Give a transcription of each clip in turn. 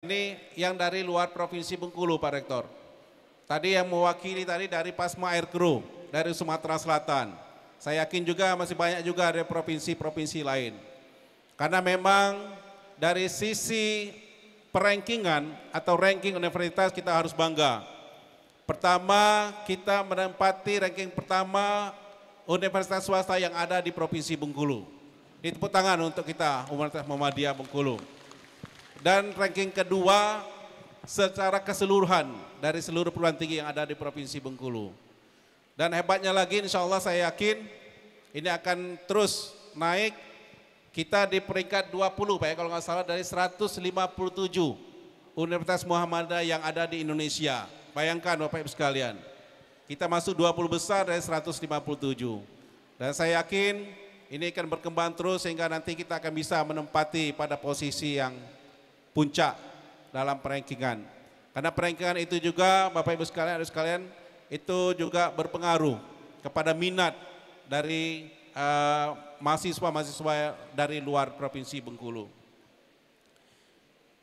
Ini yang dari luar Provinsi Bengkulu, Pak Rektor. Tadi yang mewakili tadi dari Pasma Air Crew, dari Sumatera Selatan. Saya yakin juga masih banyak juga dari provinsi-provinsi lain. Karena memang dari sisi perankingan atau ranking universitas kita harus bangga. Pertama, kita menempati ranking pertama universitas swasta yang ada di Provinsi Bengkulu. Ini tepuk tangan untuk kita, Universitas Muhammadiyah Bengkulu. Dan ranking kedua secara keseluruhan dari seluruh perguruan tinggi yang ada di Provinsi Bengkulu. Dan hebatnya lagi, insya Allah saya yakin ini akan terus naik. Kita di peringkat 20 Pak ya, kalau nggak salah dari 157 Universitas Muhammadiyah yang ada di Indonesia. Bayangkan Bapak Ibu sekalian, kita masuk 20 besar dari 157. Dan saya yakin ini akan berkembang terus sehingga nanti kita akan bisa menempati pada posisi yang puncak dalam perankingan. Karena perankingan itu juga Bapak Ibu sekalian, itu juga berpengaruh kepada minat dari mahasiswa-mahasiswa dari luar Provinsi Bengkulu.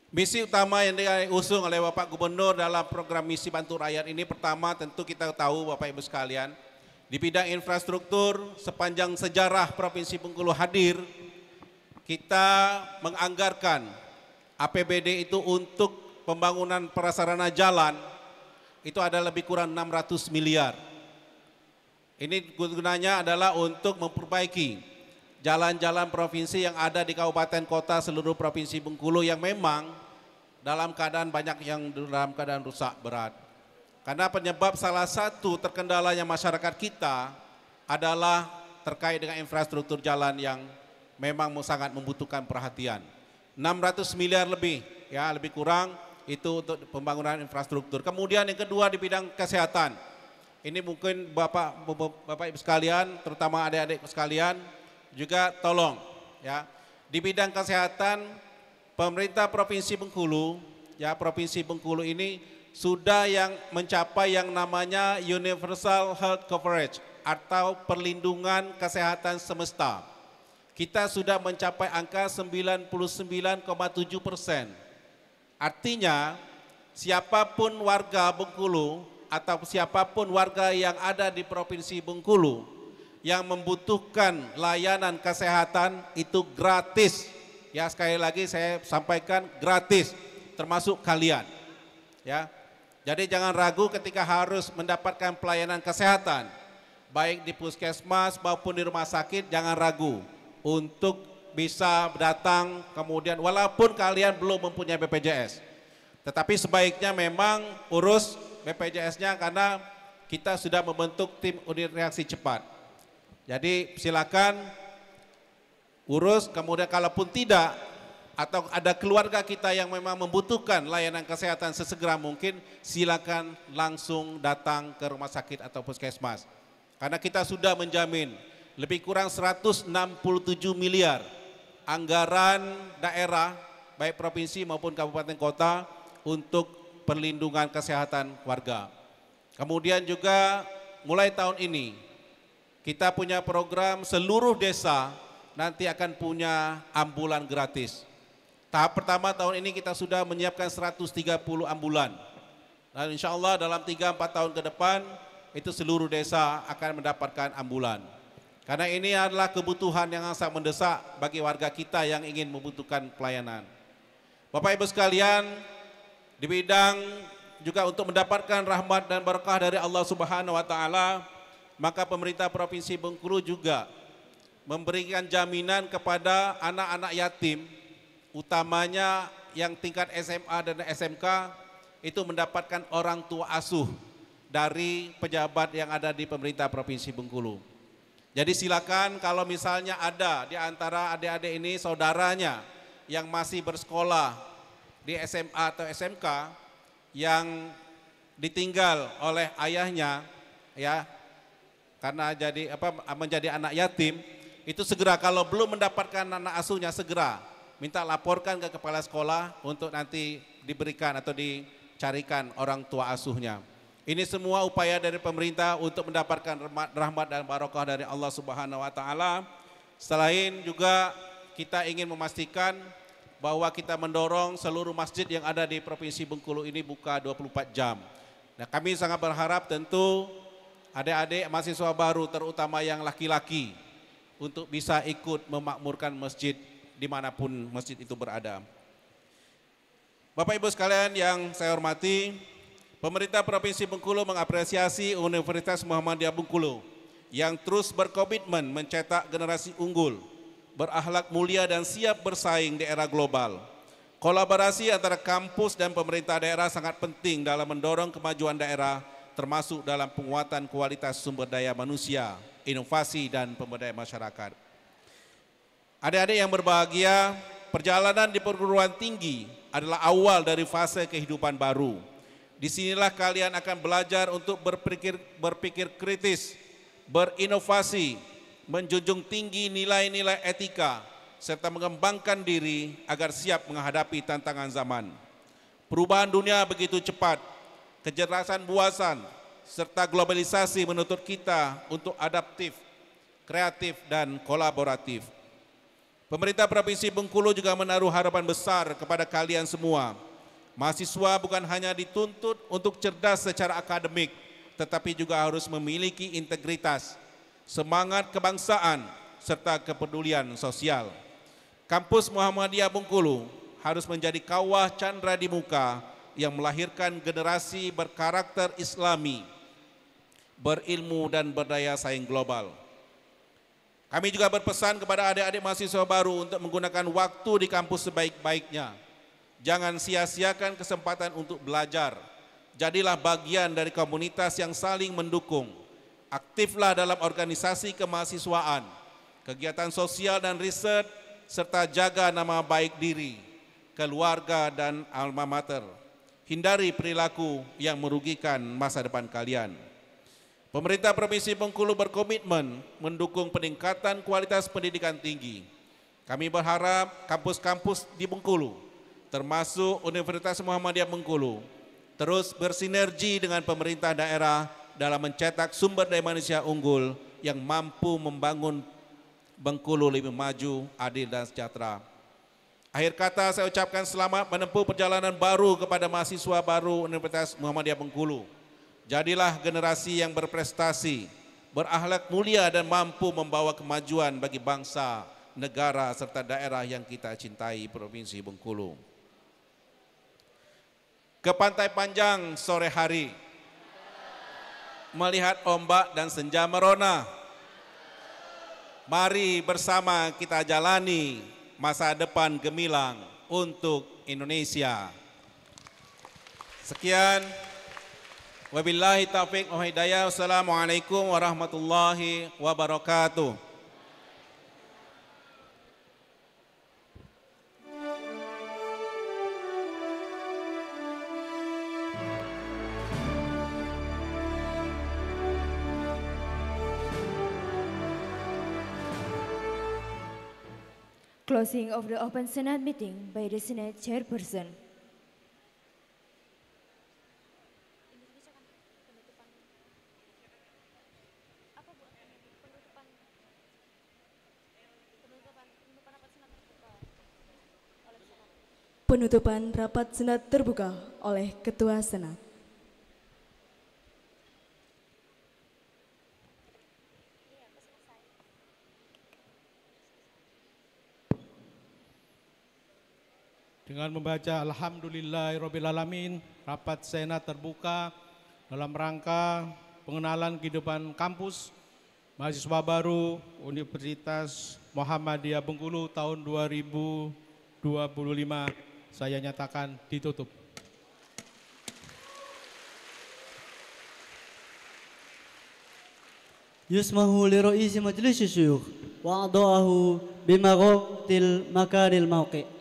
Misi utama yang diusung oleh Bapak Gubernur dalam program misi bantu rakyat ini, pertama tentu kita tahu Bapak Ibu sekalian, di bidang infrastruktur sepanjang sejarah Provinsi Bengkulu hadir, kita menganggarkan APBD itu untuk pembangunan prasarana jalan itu ada lebih kurang 600 miliar. Ini gunanya adalah untuk memperbaiki jalan-jalan provinsi yang ada di kabupaten kota seluruh Provinsi Bengkulu yang memang dalam keadaan banyak yang dalam keadaan rusak berat. Karena penyebab salah satu terkendalanya masyarakat kita adalah terkait dengan infrastruktur jalan yang memang sangat membutuhkan perhatian. 600 miliar lebih, ya lebih kurang itu untuk pembangunan infrastruktur. Kemudian yang kedua di bidang kesehatan. Ini mungkin Bapak Ibu sekalian, terutama adik-adik sekalian, juga tolong ya. Di bidang kesehatan, pemerintah Provinsi Bengkulu, ya Provinsi Bengkulu ini sudah yang mencapai yang namanya Universal Health Coverage atau perlindungan kesehatan semesta. Kita sudah mencapai angka 99,7%. Artinya siapapun warga Bengkulu atau siapapun warga yang ada di Provinsi Bengkulu yang membutuhkan layanan kesehatan itu gratis. Ya sekali lagi saya sampaikan gratis, termasuk kalian. Ya, jadi jangan ragu ketika harus mendapatkan pelayanan kesehatan, baik di puskesmas maupun di rumah sakit, jangan ragu untuk bisa datang kemudian walaupun kalian belum mempunyai BPJS. Tetapi sebaiknya memang urus BPJS-nya karena kita sudah membentuk tim unit reaksi cepat. Jadi silakan urus, kemudian kalaupun tidak atau ada keluarga kita yang memang membutuhkan layanan kesehatan sesegera mungkin, silakan langsung datang ke rumah sakit atau puskesmas. Karena kita sudah menjamin lebih kurang 167 miliar anggaran daerah baik provinsi maupun kabupaten kota untuk perlindungan kesehatan warga. Kemudian juga mulai tahun ini kita punya program seluruh desa nanti akan punya ambulan gratis. Tahap pertama tahun ini kita sudah menyiapkan 130 ambulan. Dan insya Allah dalam 3-4 tahun ke depan itu seluruh desa akan mendapatkan ambulan. Karena ini adalah kebutuhan yang sangat mendesak bagi warga kita yang ingin membutuhkan pelayanan. Bapak Ibu sekalian, di bidang juga untuk mendapatkan rahmat dan berkah dari Allah Subhanahu wa taala, maka pemerintah Provinsi Bengkulu juga memberikan jaminan kepada anak-anak yatim, utamanya yang tingkat SMA dan SMK, itu mendapatkan orang tua asuh dari pejabat yang ada di pemerintah Provinsi Bengkulu. Jadi silakan kalau misalnya ada di antara adik-adik ini saudaranya yang masih bersekolah di SMA atau SMK yang ditinggal oleh ayahnya ya karena menjadi anak yatim, itu segera kalau belum mendapatkan anak asuhnya segera minta laporkan ke kepala sekolah untuk nanti diberikan atau dicarikan orang tua asuhnya. Ini semua upaya dari pemerintah untuk mendapatkan rahmat dan barokah dari Allah Subhanahu wa taala. Selain juga kita ingin memastikan bahwa kita mendorong seluruh masjid yang ada di Provinsi Bengkulu ini buka 24 jam. Nah, kami sangat berharap tentu adik-adik mahasiswa baru terutama yang laki-laki untuk bisa ikut memakmurkan masjid dimanapun masjid itu berada. Bapak Ibu sekalian yang saya hormati, pemerintah Provinsi Bengkulu mengapresiasi Universitas Muhammadiyah Bengkulu yang terus berkomitmen mencetak generasi unggul, berakhlak mulia dan siap bersaing di era global. Kolaborasi antara kampus dan pemerintah daerah sangat penting dalam mendorong kemajuan daerah, termasuk dalam penguatan kualitas sumber daya manusia, inovasi dan pemberdayaan masyarakat. Adik-adik yang berbahagia, perjalanan di perguruan tinggi adalah awal dari fase kehidupan baru. Disinilah kalian akan belajar untuk berpikir kritis, berinovasi, menjunjung tinggi nilai-nilai etika, serta mengembangkan diri agar siap menghadapi tantangan zaman. Perubahan dunia begitu cepat, kecerdasan buasan, serta globalisasi menuntut kita untuk adaptif, kreatif, dan kolaboratif. Pemerintah Provinsi Bengkulu juga menaruh harapan besar kepada kalian semua. Mahasiswa bukan hanya dituntut untuk cerdas secara akademik, tetapi juga harus memiliki integritas, semangat kebangsaan, serta kepedulian sosial. Kampus Muhammadiyah Bengkulu harus menjadi kawah candra di muka yang melahirkan generasi berkarakter Islami, berilmu dan berdaya saing global. Kami juga berpesan kepada adik-adik mahasiswa baru untuk menggunakan waktu di kampus sebaik-baiknya. Jangan sia-siakan kesempatan untuk belajar. Jadilah bagian dari komunitas yang saling mendukung. Aktiflah dalam organisasi kemahasiswaan, kegiatan sosial dan riset, serta jaga nama baik diri, keluarga, dan alma mater. Hindari perilaku yang merugikan masa depan kalian. Pemerintah Provinsi Bengkulu berkomitmen mendukung peningkatan kualitas pendidikan tinggi. Kami berharap kampus-kampus di Bengkulu, termasuk Universitas Muhammadiyah Bengkulu, terus bersinergi dengan pemerintah daerah dalam mencetak sumber daya manusia unggul yang mampu membangun Bengkulu lebih maju, adil, dan sejahtera. Akhir kata saya ucapkan selamat menempuh perjalanan baru kepada mahasiswa baru Universitas Muhammadiyah Bengkulu. Jadilah generasi yang berprestasi, berakhlak mulia dan mampu membawa kemajuan bagi bangsa, negara, serta daerah yang kita cintai Provinsi Bengkulu. Ke Pantai Panjang sore hari, melihat ombak dan senja merona. Mari bersama kita jalani masa depan gemilang untuk Indonesia. Sekian, wabillahi taufiq wa hidayah. Wassalamualaikum warahmatullahi wabarakatuh. Closing of the open Senate meeting by the Senate Chairperson. Penutupan rapat Senat terbuka oleh Ketua Senat. Dengan membaca Alhamdulillahirrabbilalamin, rapat Senat terbuka dalam rangka pengenalan kehidupan kampus mahasiswa baru Universitas Muhammadiyah Bengkulu tahun 2025 saya nyatakan ditutup. Yusmahu li raisi majlis syuyukh wa a'dha'ahu bimaghatil makaril mauqi'.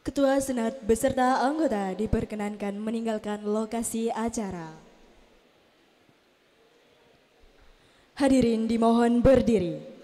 Ketua Senat beserta anggota diperkenankan meninggalkan lokasi acara. Hadirin dimohon berdiri.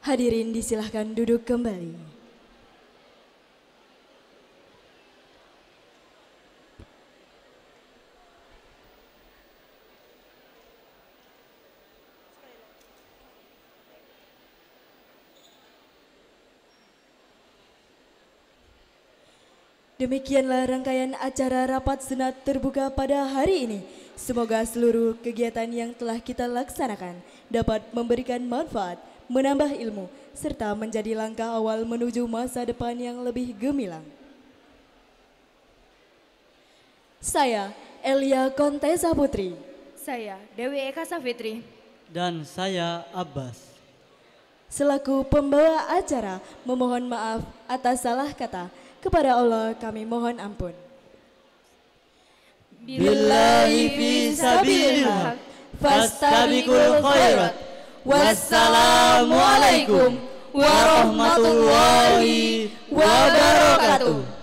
Hadirin disilahkan duduk kembali. Demikianlah rangkaian acara rapat senat terbuka pada hari ini. Semoga seluruh kegiatan yang telah kita laksanakan dapat memberikan manfaat, menambah ilmu, serta menjadi langkah awal menuju masa depan yang lebih gemilang. Saya, Elia Kontesa Putri. Saya, Dewi Eka Safitri. Dan saya Abbas. Selaku pembawa acara, memohon maaf atas salah kata. Kepada Allah kami mohon ampun. Billahi fi sabilillah, fastabiqul khairat. Wassalamualaikum warahmatullahi wabarakatuh.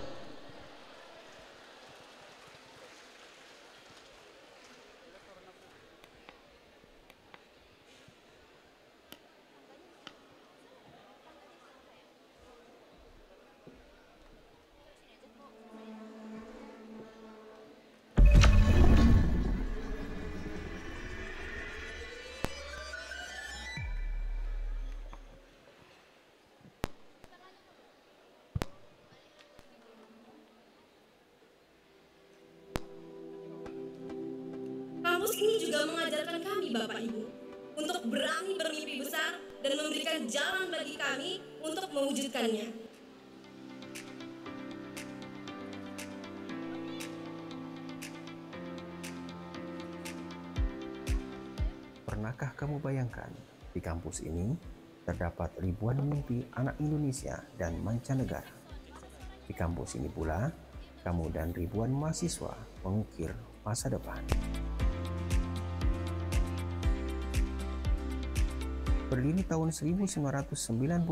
Kampus ini juga mengajarkan kami, Bapak Ibu, untuk berani bermimpi besar dan memberikan jalan bagi kami untuk mewujudkannya. Pernahkah kamu bayangkan, di kampus ini terdapat ribuan mimpi anak Indonesia dan mancanegara. Di kampus ini pula, kamu dan ribuan mahasiswa mengukir masa depan. Berdiri tahun 1991,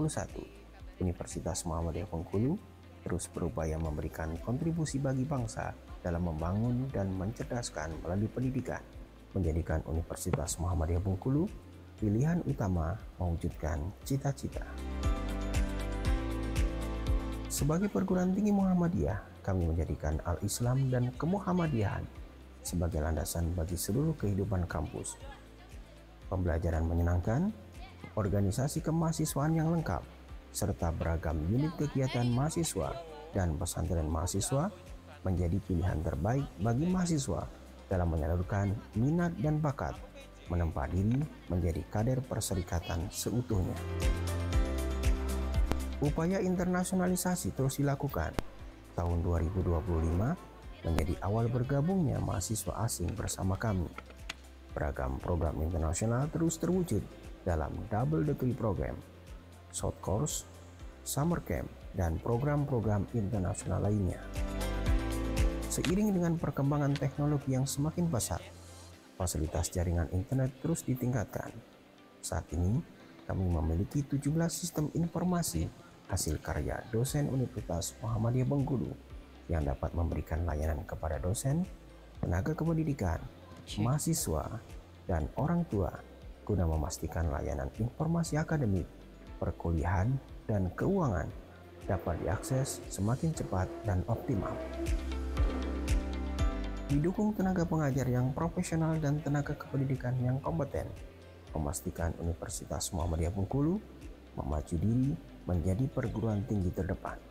Universitas Muhammadiyah Bengkulu terus berupaya memberikan kontribusi bagi bangsa dalam membangun dan mencerdaskan melalui pendidikan, menjadikan Universitas Muhammadiyah Bengkulu pilihan utama mewujudkan cita-cita. Sebagai perguruan tinggi Muhammadiyah, kami menjadikan Al-Islam dan Kemuhammadiyahan sebagai landasan bagi seluruh kehidupan kampus. Pembelajaran menyenangkan, organisasi kemahasiswaan yang lengkap, serta beragam unit kegiatan mahasiswa dan pesantren mahasiswa menjadi pilihan terbaik bagi mahasiswa dalam menyalurkan minat dan bakat, menempa diri menjadi kader perserikatan seutuhnya. Upaya internasionalisasi terus dilakukan. Tahun 2025 menjadi awal bergabungnya mahasiswa asing bersama kami. Beragam program internasional terus terwujud dalam double degree program, short course, summer camp, dan program-program internasional lainnya. Seiring dengan perkembangan teknologi yang semakin pesat, fasilitas jaringan internet terus ditingkatkan. Saat ini, kami memiliki 17 sistem informasi hasil karya dosen Universitas Muhammadiyah Bengkulu yang dapat memberikan layanan kepada dosen, tenaga kependidikan, mahasiswa, dan orang tua guna memastikan layanan informasi akademik, perkuliahan, dan keuangan dapat diakses semakin cepat dan optimal. Didukung tenaga pengajar yang profesional dan tenaga kependidikan yang kompeten, memastikan Universitas Muhammadiyah Bengkulu memacu diri menjadi perguruan tinggi terdepan.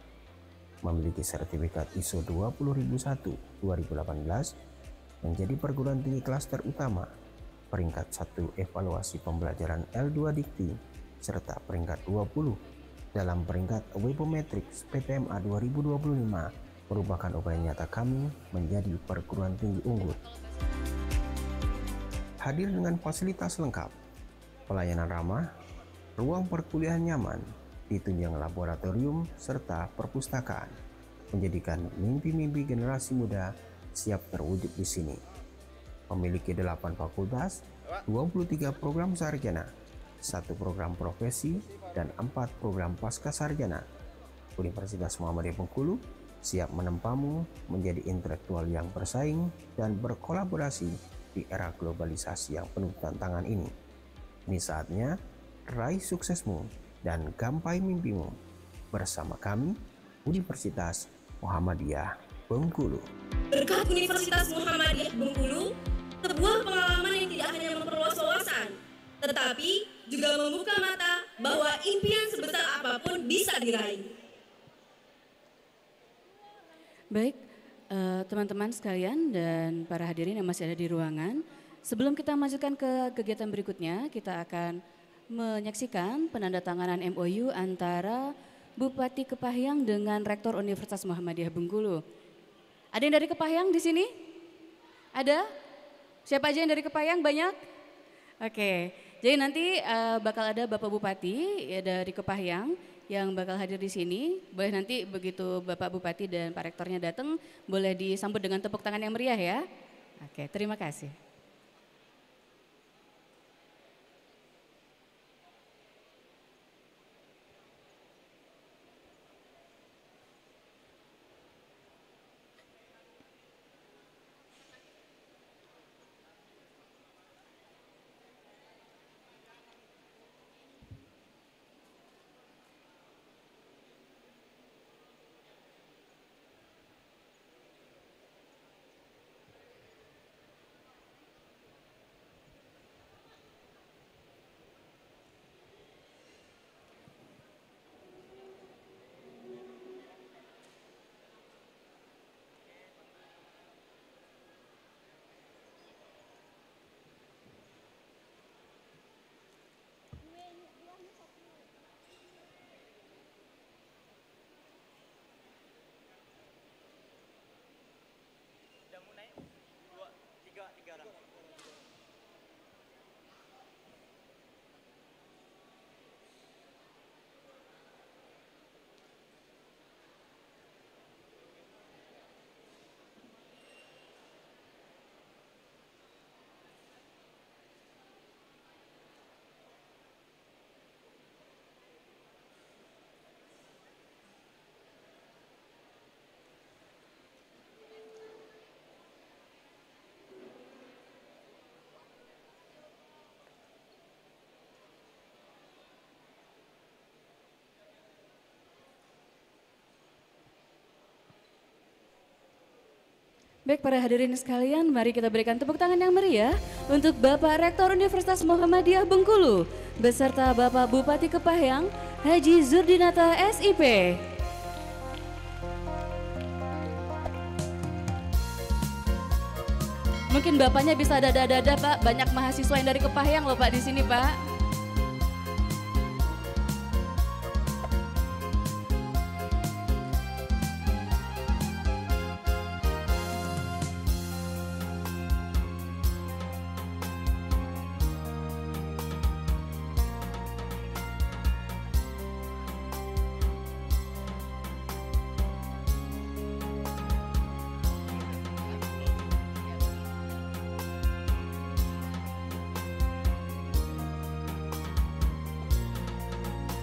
Memiliki sertifikat ISO 20001 2018, menjadi perguruan tinggi klaster utama, peringkat 1 evaluasi pembelajaran L2 Dikti, serta peringkat 20 dalam peringkat Webometrics PTMA 2025 merupakan upaya nyata kami menjadi perguruan tinggi unggul. Hadir dengan fasilitas lengkap, pelayanan ramah, ruang perkuliahan nyaman, ditunjang laboratorium serta perpustakaan, menjadikan mimpi-mimpi generasi muda siap terwujud di sini. Memiliki 8 fakultas, 23 program sarjana, 1 program profesi, dan 4 program pasca sarjana. Universitas Muhammadiyah Bengkulu siap menempamu menjadi intelektual yang bersaing dan berkolaborasi di era globalisasi yang penuh tantangan ini. Ini saatnya raih suksesmu dan gapai mimpimu bersama kami Universitas Muhammadiyah Bengkulu. Berkat Universitas Muhammadiyah Bengkulu, sebuah pengalaman yang tidak hanya memperluas wawasan, tetapi juga membuka mata bahwa impian sebesar apapun bisa diraih. Baik, teman-teman sekalian dan para hadirin yang masih ada di ruangan, sebelum kita lanjutkan ke kegiatan berikutnya, kita akan menyaksikan penandatanganan MOU antara Bupati Kepahyang dengan Rektor Universitas Muhammadiyah Bengkulu. Ada yang dari Kepahyang di sini? Ada? Siapa aja yang dari Kepahyang? Banyak? Oke, jadi nanti bakal ada Bapak Bupati ya, dari Kepahyang yang bakal hadir di sini. Boleh nanti begitu Bapak Bupati dan Pak Rektornya datang, boleh disambut dengan tepuk tangan yang meriah ya. Oke, terima kasih. Baik para hadirin sekalian, mari kita berikan tepuk tangan yang meriah untuk Bapak Rektor Universitas Muhammadiyah Bengkulu beserta Bapak Bupati Kepahyang Haji Zurdinata SIP. Mungkin Bapaknya bisa dada-dada Pak, banyak mahasiswa yang dari Kepahyang loh Pak di sini Pak.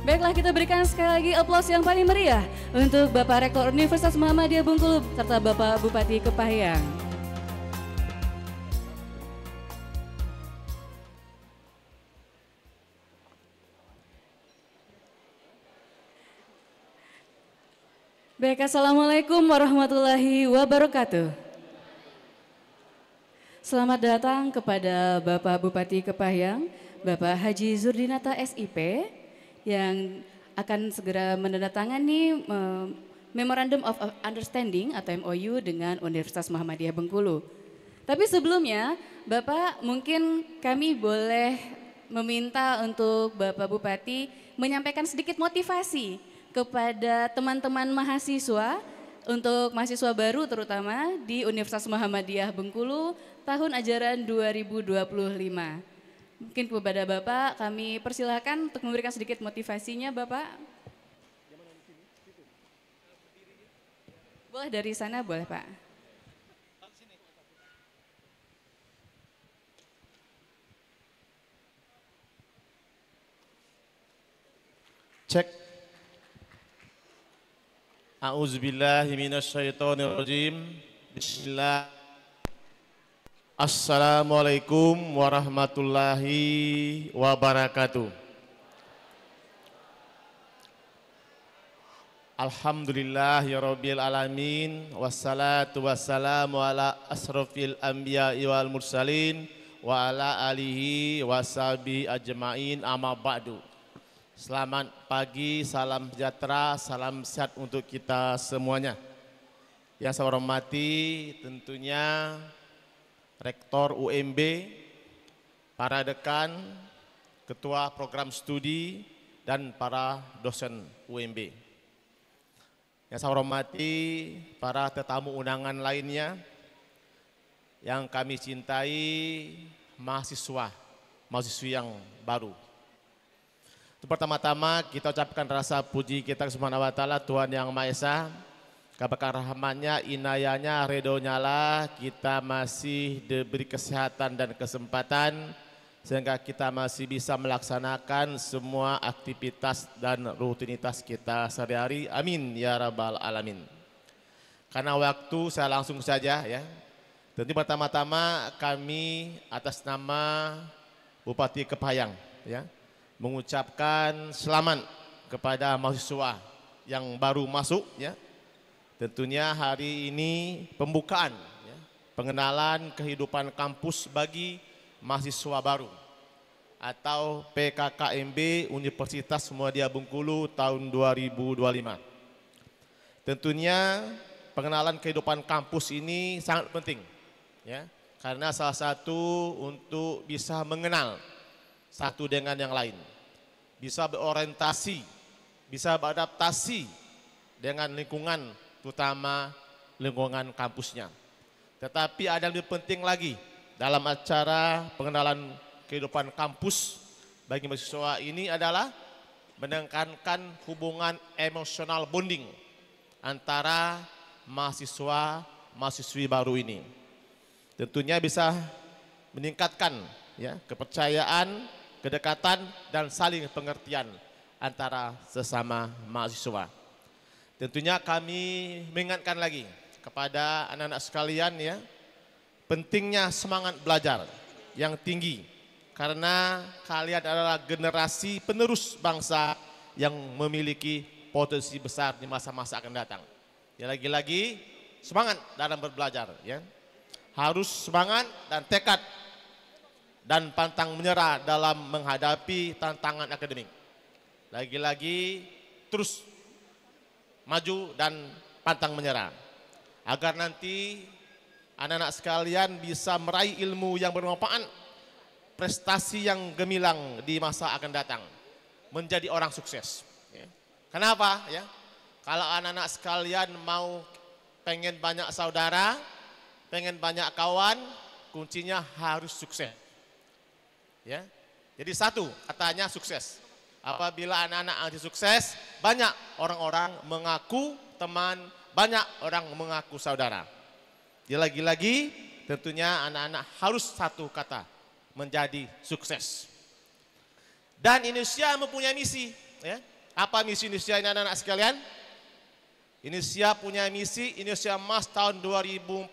Baiklah, kita berikan sekali lagi aplaus yang paling meriah untuk Bapak Rektor Universitas Muhammadiyah Bengkulu serta Bapak Bupati Kepahyang. Baik, assalamualaikum warahmatullahi wabarakatuh. Selamat datang kepada Bapak Bupati Kepahyang, Bapak Haji Zurdinata SIP, yang akan segera menandatangani Memorandum of Understanding atau MOU dengan Universitas Muhammadiyah Bengkulu. Tapi sebelumnya, Bapak mungkin kami boleh meminta untuk Bapak Bupati menyampaikan sedikit motivasi kepada teman-teman mahasiswa, untuk mahasiswa baru terutama di Universitas Muhammadiyah Bengkulu tahun ajaran 2025. Mungkin kepada Bapak kami persilahkan untuk memberikan sedikit motivasinya Bapak. Boleh dari sana, boleh Pak. Cek. A'udzubillahi minasyaitonirrajim. Bismillah. Assalamualaikum warahmatullahi wabarakatuh. Alhamdulillahirabbil alamin wassalatu wassalamu ala asrofil anbiya'i wal mursalin wa ala alihi washabihi ajmain amma ba'du. Selamat pagi, salam sejahtera, salam sehat untuk kita semuanya. Yang saya hormati tentunya Rektor UMB, para dekan, ketua program studi, dan para dosen UMB. Yang saya hormati para tetamu undangan lainnya yang kami cintai, mahasiswi yang baru. Pertama-tama kita ucapkan rasa puji kita Subhanahu wa Ta'ala, Tuhan Yang Maha Esa, kabarkan rahmatnya, inayahnya, ridhonya lah kita masih diberi kesehatan dan kesempatan sehingga kita masih bisa melaksanakan semua aktivitas dan rutinitas kita sehari-hari. Amin ya rabbal alamin. Karena waktu saya langsung saja ya. Tentu pertama-tama kami atas nama Bupati Kepahyang ya mengucapkan selamat kepada mahasiswa yang baru masuk ya. Tentunya hari ini pembukaan ya, pengenalan kehidupan kampus bagi mahasiswa baru atau PKKMB Universitas Muhammadiyah Bengkulu tahun 2025. Tentunya pengenalan kehidupan kampus ini sangat penting ya, karena salah satu untuk bisa mengenal satu dengan yang lain, bisa berorientasi, bisa beradaptasi dengan lingkungan, terutama lingkungan kampusnya. Tetapi ada yang lebih penting lagi dalam acara pengenalan kehidupan kampus bagi mahasiswa ini adalah menekankan hubungan emosional bonding antara mahasiswa-mahasiswi baru ini. Tentunya bisa meningkatkan ya, kepercayaan, kedekatan, dan saling pengertian antara sesama mahasiswa. Tentunya kami mengingatkan lagi kepada anak-anak sekalian ya, pentingnya semangat belajar yang tinggi karena kalian adalah generasi penerus bangsa yang memiliki potensi besar di masa-masa akan datang. Ya, lagi-lagi semangat dalam berbelajar ya. Harus semangat dan tekad dan pantang menyerah dalam menghadapi tantangan akademik. Lagi-lagi terus maju dan pantang menyerah agar nanti anak-anak sekalian bisa meraih ilmu yang bermanfaat, prestasi yang gemilang di masa akan datang, menjadi orang sukses. Ya. Kenapa? Ya? Kalau anak-anak sekalian mau pengen banyak saudara, pengen banyak kawan, kuncinya harus sukses. Ya. Jadi satu katanya sukses. Apabila anak-anak anti sukses, banyak orang-orang mengaku teman, banyak orang mengaku saudara. Ya, lagi-lagi tentunya anak-anak harus satu kata, menjadi sukses. Dan Indonesia mempunyai misi. Ya. Apa misi Indonesia ini anak-anak sekalian? Indonesia punya misi Indonesia Emas tahun 2045.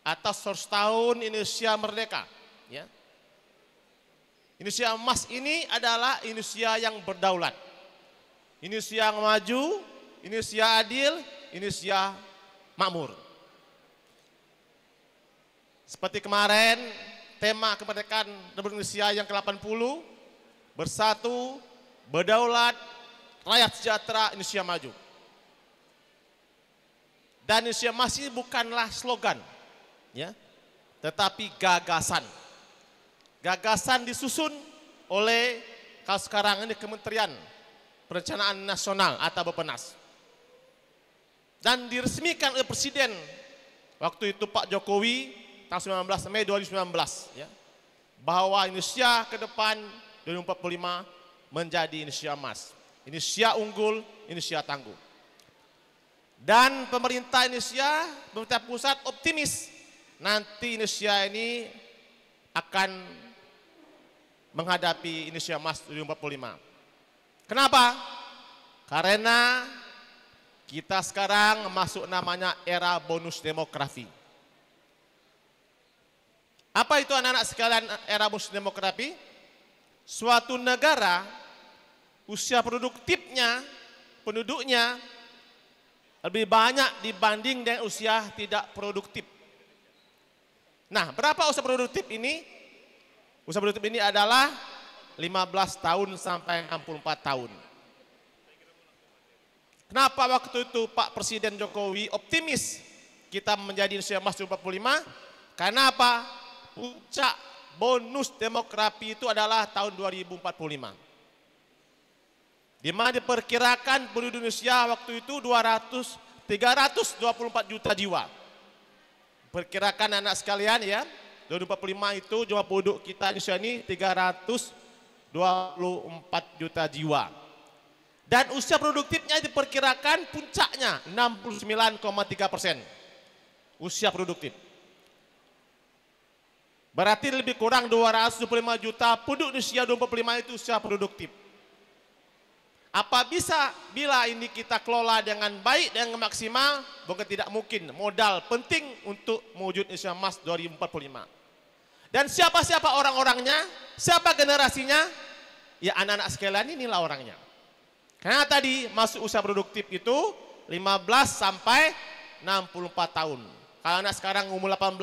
Atau 100 tahun Indonesia merdeka. Ya. Indonesia Emas ini adalah Indonesia yang berdaulat. Indonesia yang maju, Indonesia adil, Indonesia makmur. Seperti kemarin, tema kemerdekaan Republik Indonesia yang ke-80, bersatu, berdaulat, rakyat sejahtera, Indonesia maju. Dan Indonesia masih bukanlah slogan, ya, tetapi gagasan. Gagasan disusun oleh kalau sekarang ini Kementerian Perencanaan Nasional atau Bappenas. Dan diresmikan oleh Presiden waktu itu Pak Jokowi tanggal 19 Mei 2019 ya, bahwa Indonesia ke depan 2045 menjadi Indonesia Emas, Indonesia unggul, Indonesia tangguh. Dan pemerintah Indonesia, pemerintah pusat optimis nanti Indonesia ini akan menghadapi Indonesia Emas 2045. Kenapa? Karena kita sekarang masuk namanya era bonus demografi. Apa itu anak-anak sekalian era bonus demografi? Suatu negara usia produktifnya penduduknya lebih banyak dibanding dengan usia tidak produktif. Nah, berapa usia produktif ini? Usia produktif ini adalah 15 tahun sampai 64 tahun. Kenapa waktu itu Pak Presiden Jokowi optimis kita menjadi Indonesia Emas 2045? Karena apa? Puncak bonus demografi itu adalah tahun 2045. Di mana diperkirakan penduduk Indonesia waktu itu 324 juta jiwa. Perkirakan anak sekalian ya, 2045 itu jumlah penduduk kita Indonesia ini 324 juta jiwa. Dan usia produktifnya diperkirakan puncaknya 69,3%. Usia produktif. Berarti lebih kurang 225 juta penduduk usia 25 itu usia produktif. Apa bisa bila ini kita kelola dengan baik dan maksimal? Bukan tidak mungkin. Modal penting untuk mewujud Indonesia Emas 2045. Dan siapa-siapa orang-orangnya? Siapa generasinya? Ya anak-anak sekalian inilah orangnya. Karena tadi masuk usia produktif itu 15 sampai 64 tahun. Kalau anak sekarang umur 18,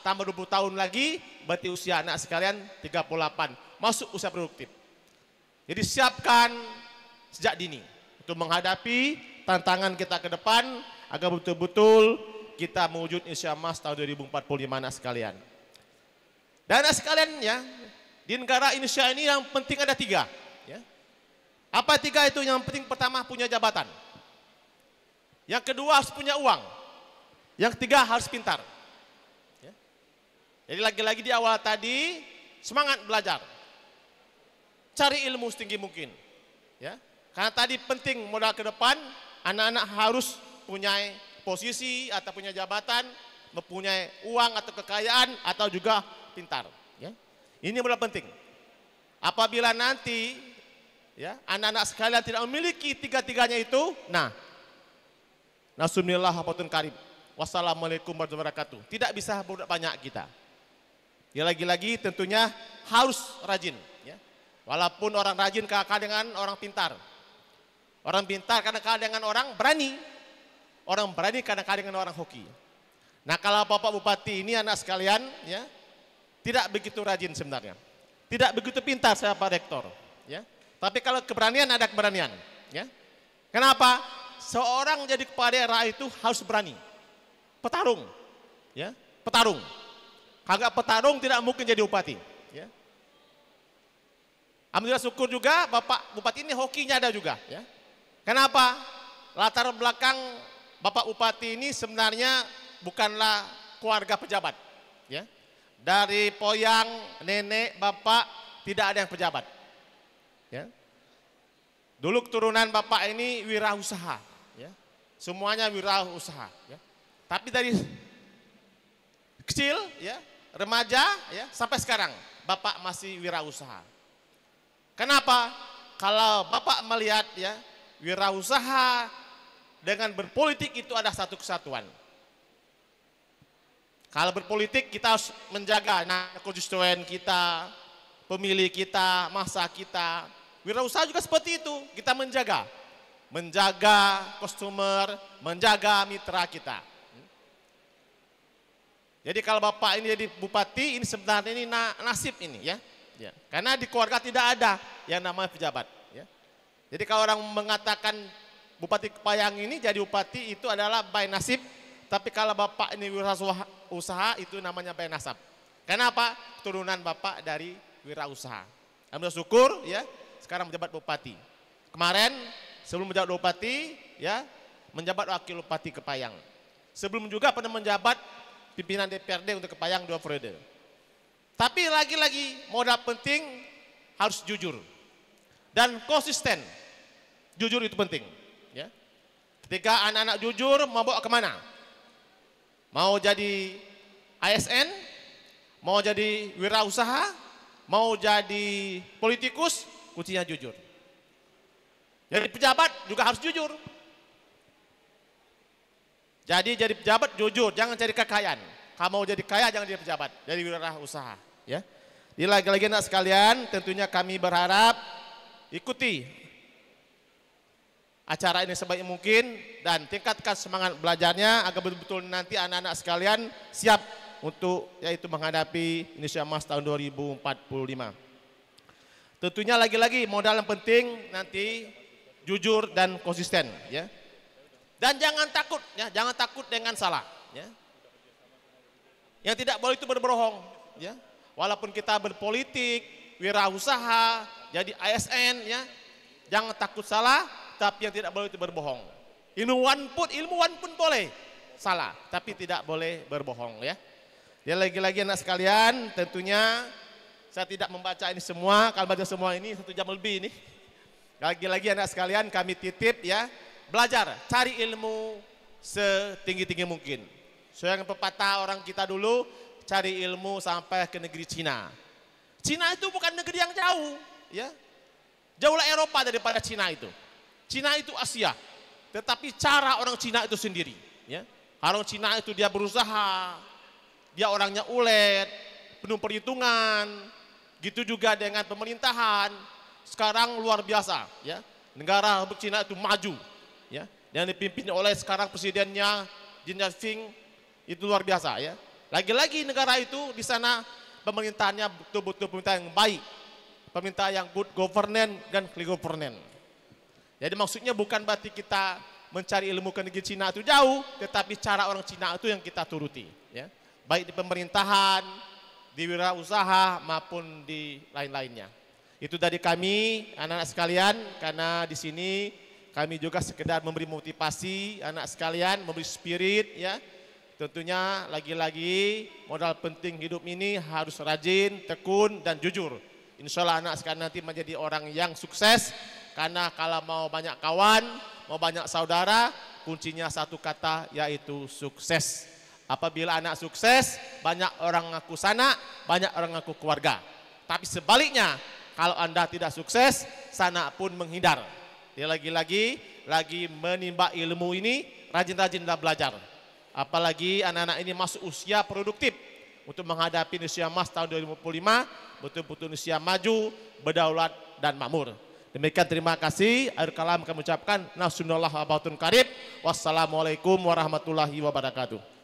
tambah 20 tahun lagi, berarti usia anak sekalian 38. Masuk usia produktif. Jadi siapkan sejak dini untuk menghadapi tantangan kita ke depan agar betul-betul kita mewujud Indonesia Emas tahun 2045 anak sekalian. Dan anak sekalian ya, di negara Indonesia ini yang penting ada 3. Ya. Apa 3 itu? Yang penting pertama punya jabatan. Yang kedua harus punya uang. Yang ketiga harus pintar. Ya. Jadi lagi-lagi di awal tadi semangat belajar. Cari ilmu setinggi mungkin. Ya. Karena tadi penting modal ke depan, anak-anak harus punya posisi atau punya jabatan, mempunyai uang atau kekayaan atau juga pintar. Ya. Ini modal penting. Apabila nanti ya anak-anak sekalian tidak memiliki 3-tiganya itu, nah, nasumillah hapatun karib. Wassalamualaikum warahmatullahi wabarakatuh. Tidak bisa berbuat banyak kita. Ya lagi-lagi tentunya harus rajin. Ya. Walaupun orang rajin kadang-kadang dengan orang pintar. Orang pintar kadang-kadang dengan orang berani. Orang berani kadang-kadang dengan orang hoki. Nah kalau Bapak Bupati ini anak sekalian ya tidak begitu rajin sebenarnya. Tidak begitu pintar saya Pak Rektor. Ya. Tapi kalau keberanian ada keberanian. Ya. Kenapa? Seorang jadi kepala daerah itu harus berani. Petarung. Ya. Petarung. Kagak petarung tidak mungkin jadi bupati. Ya. Alhamdulillah syukur juga Bapak Bupati ini hokinya ada juga. Ya. Kenapa? Latar belakang Bapak Bupati ini sebenarnya bukanlah keluarga pejabat. Ya. Dari poyang, nenek, bapak tidak ada yang pejabat. Ya. Dulu keturunan bapak ini wirausaha. Ya. Semuanya wirausaha. Ya. Tapi dari kecil, ya, remaja, ya, sampai sekarang bapak masih wirausaha. Kenapa? Kalau bapak melihat ya wirausaha dengan berpolitik itu ada satu kesatuan. Kalau berpolitik kita harus menjaga konstituen kita, pemilih kita, masa kita. Wirausaha juga seperti itu, kita menjaga. Menjaga customer, menjaga mitra kita. Jadi kalau Bapak ini jadi bupati, ini sebenarnya ini nasib ini ya. Ya. Karena di keluarga tidak ada yang namanya pejabat. Ya. Jadi kalau orang mengatakan Bupati Kepayang ini jadi bupati itu adalah by nasib. Tapi kalau Bapak ini wirausaha itu namanya by nasab. Kenapa? Turunan Bapak dari wirausaha. Alhamdulillah syukur ya, sekarang menjabat bupati. Kemarin sebelum menjabat bupati ya, menjabat wakil bupati Kepayang. Sebelum juga pernah menjabat pimpinan DPRD untuk Kepayang 2 periode. Tapi lagi-lagi modal penting harus jujur dan konsisten. Jujur itu penting. Ya. Ketika anak-anak jujur mau bawa kemana? Mau jadi ASN, mau jadi wirausaha, mau jadi politikus, kuncinya jujur. Jadi pejabat juga harus jujur. Jadi pejabat jujur, jangan cari kekayaan. Kamu mau jadi kaya jangan jadi pejabat, jadi wirausaha. Ya. Jadi lagi-lagi anak sekalian, tentunya kami berharap ikuti acara ini sebaik mungkin dan tingkatkan semangat belajarnya agar betul-betul nanti anak-anak sekalian siap untuk yaitu menghadapi Indonesia Emas tahun 2045. Tentunya lagi-lagi modal yang penting nanti jujur dan konsisten ya. Dan jangan takut ya, jangan takut dengan salah ya. Yang tidak boleh itu berbohong ya. Walaupun kita berpolitik, wirausaha, jadi ASN ya. Jangan takut salah, tapi yang tidak boleh itu berbohong. Ilmuwan pun boleh salah, tapi tidak boleh berbohong ya. Ya lagi-lagi anak sekalian, tentunya saya tidak membaca ini semua, kalau baca semua ini 1 jam lebih ini. Lagi-lagi anak sekalian kami titip ya, belajar, cari ilmu setinggi-tinggi mungkin. Soalnya pepatah orang kita dulu, cari ilmu sampai ke negeri Cina. Cina itu bukan negeri yang jauh ya. Jauhlah Eropa daripada Cina itu. Cina itu Asia, tetapi cara orang Cina itu sendiri. Ya. Orang Cina itu dia berusaha, dia orangnya ulet, penuh perhitungan, gitu juga dengan pemerintahan. Sekarang luar biasa, ya. Negara Cina itu maju, ya. Yang dipimpin oleh sekarang presidennya Xi Jinping itu luar biasa, ya. Lagi-lagi negara itu di sana pemerintahannya betul-betul pemerintahan yang baik, pemerintahan yang good governance dan clean governance. Jadi maksudnya bukan berarti kita mencari ilmu ke negeri Cina itu jauh, tetapi cara orang Cina itu yang kita turuti, ya. Baik di pemerintahan, di wirausaha maupun di lain-lainnya. Itu dari kami, anak-anak sekalian, karena di sini kami juga sekedar memberi motivasi anak sekalian, memberi spirit, ya. Tentunya lagi-lagi modal penting hidup ini harus rajin, tekun, dan jujur. Insya Allah anak sekalian nanti menjadi orang yang sukses, karena kalau mau banyak kawan, mau banyak saudara, kuncinya satu kata yaitu sukses. Apabila anak sukses, banyak orang ngaku sanak, banyak orang ngaku keluarga. Tapi sebaliknya, kalau Anda tidak sukses, sanak pun menghindar. Dia lagi-lagi menimba ilmu ini, rajin-rajinlah belajar. Apalagi anak-anak ini masuk usia produktif untuk menghadapi Indonesia Emas tahun 2045, betul-betul Indonesia maju, berdaulat dan makmur. Demikian terima kasih. Akhir kalam kami ucapkan nasunallah abatun karib. Wassalamualaikum warahmatullahi wabarakatuh.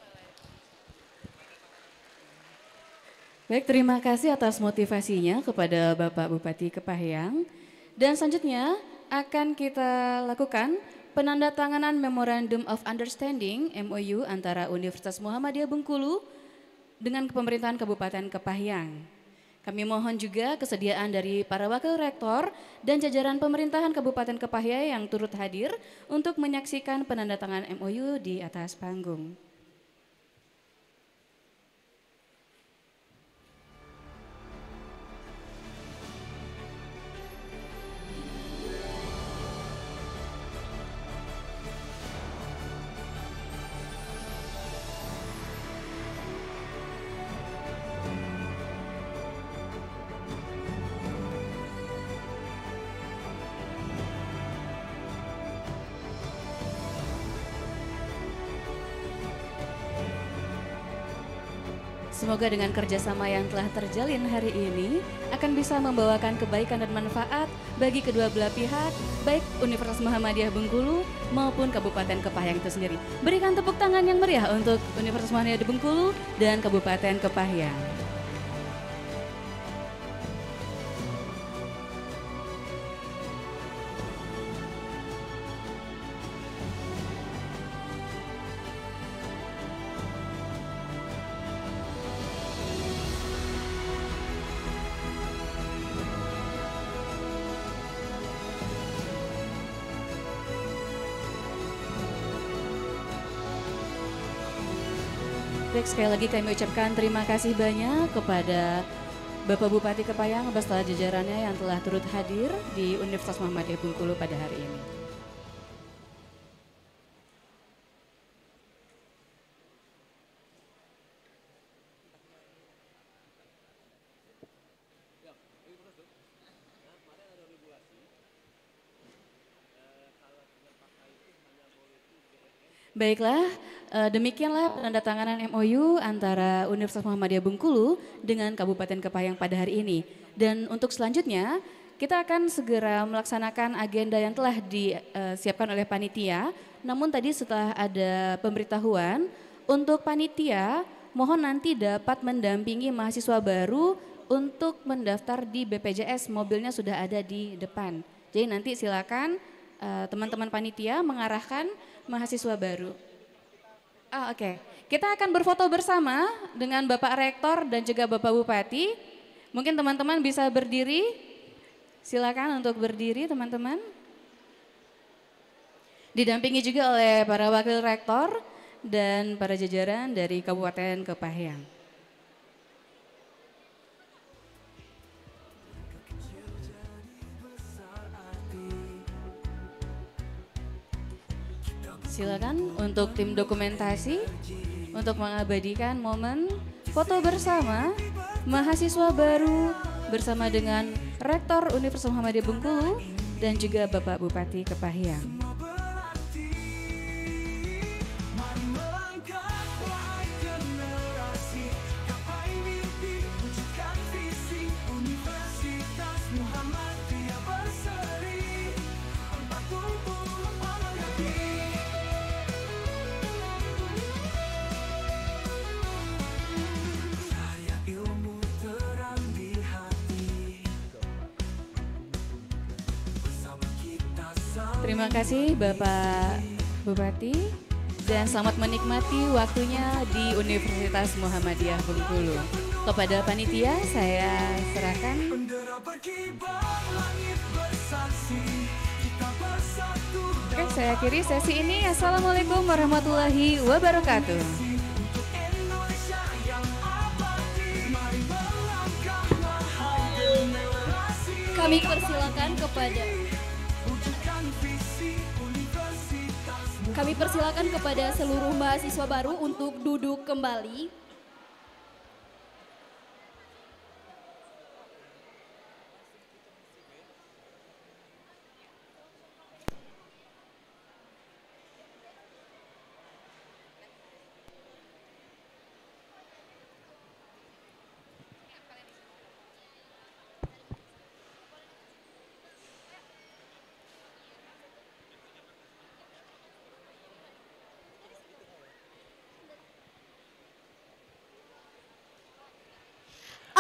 Baik, terima kasih atas motivasinya kepada Bapak Bupati Kepahyang. Dan selanjutnya akan kita lakukan penandatanganan Memorandum of Understanding MOU antara Universitas Muhammadiyah Bengkulu dengan pemerintahan Kabupaten Kepahyang. Kami mohon juga kesediaan dari para wakil rektor dan jajaran pemerintahan Kabupaten Kepahyang yang turut hadir untuk menyaksikan penandatanganan MOU di atas panggung. Semoga dengan kerjasama yang telah terjalin hari ini akan bisa membawakan kebaikan dan manfaat bagi kedua belah pihak, baik Universitas Muhammadiyah Bengkulu maupun Kabupaten Kepahyang itu sendiri. Berikan tepuk tangan yang meriah untuk Universitas Muhammadiyah Bengkulu dan Kabupaten Kepahyang. Baik, sekali lagi kami ucapkan terima kasih banyak kepada Bapak Bupati Kepahyang beserta jajarannya yang telah turut hadir di Universitas Muhammadiyah Bengkulu pada hari ini. Baiklah, demikianlah penandatanganan MOU antara Universitas Muhammadiyah Bengkulu dengan Kabupaten Kepahyang pada hari ini. Dan untuk selanjutnya, kita akan segera melaksanakan agenda yang telah disiapkan oleh panitia. Namun tadi setelah ada pemberitahuan, untuk panitia mohon nanti dapat mendampingi mahasiswa baru untuk mendaftar di BPJS, mobilnya sudah ada di depan. Jadi nanti silakan teman-teman panitia mengarahkan mahasiswa baru. Oke. Kita akan berfoto bersama dengan Bapak Rektor dan juga Bapak Bupati. Mungkin teman-teman bisa berdiri. Silakan untuk berdiri teman-teman. Didampingi juga oleh para wakil rektor dan para jajaran dari Kabupaten Kepahyang. Silakan untuk tim dokumentasi untuk mengabadikan momen foto bersama mahasiswa baru bersama dengan Rektor Universitas Muhammadiyah Bengkulu dan juga Bapak Bupati Kepahyang. Terima kasih Bapak Bupati dan selamat menikmati waktunya di Universitas Muhammadiyah Bengkulu. Kepada panitia saya serahkan. Oke, saya akhiri sesi ini. Assalamualaikum warahmatullahi wabarakatuh. Kami persilakan kepada seluruh mahasiswa baru untuk duduk kembali.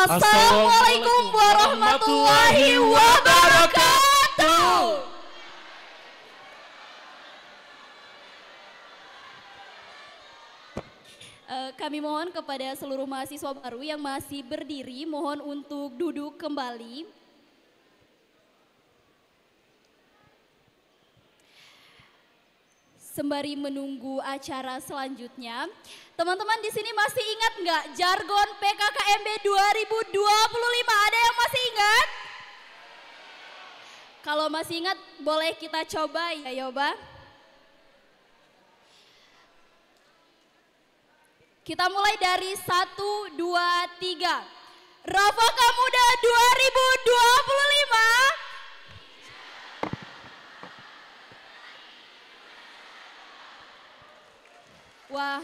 Assalamualaikum warahmatullahi wabarakatuh. Kami mohon kepada seluruh mahasiswa baru yang masih berdiri, mohon untuk duduk kembali. Sembari menunggu acara selanjutnya, teman-teman di sini masih ingat nggak jargon PKKMB 2025? Ada yang masih ingat? Kalau masih ingat, boleh kita coba ya Yoba. Kita mulai dari 1, 2, 3. Rapaka Muda 2025. Wah,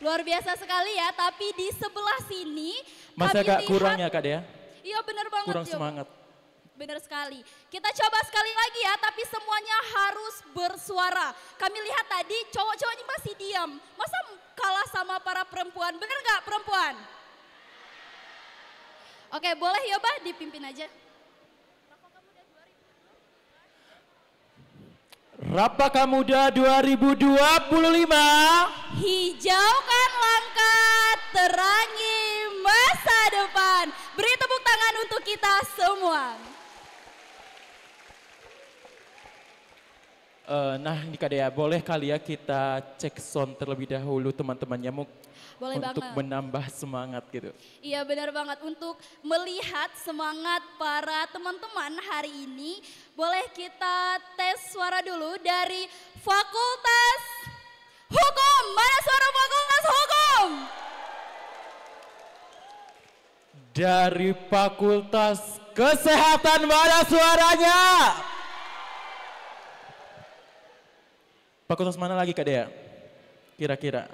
luar biasa sekali ya, tapi di sebelah sini masih agak lihat, kurang ya Kak Dea? Iya benar banget. Kurang semangat. Benar sekali. Kita coba sekali lagi ya, tapi semuanya harus bersuara. Kami lihat tadi cowok-cowoknya masih diam. Masa kalah sama para perempuan, benar nggak perempuan? Oke, boleh ya Bah, dipimpin aja. Rapaka Muda 2025. Hijaukan langkah, terangi masa depan. Beri tepuk tangan untuk kita semua. Nah ini Kak Dea, boleh kali ya kita cek sound terlebih dahulu teman-temannya Boleh untuk banget. menambah semangat gitu. Iya benar banget, untuk melihat semangat para teman-teman hari ini, boleh kita tes suara dulu dari Fakultas Hukum. Mana suara Fakultas Hukum? Dari Fakultas Kesehatan mana suaranya? Fakultas mana lagi Kak Dea? Kira-kira.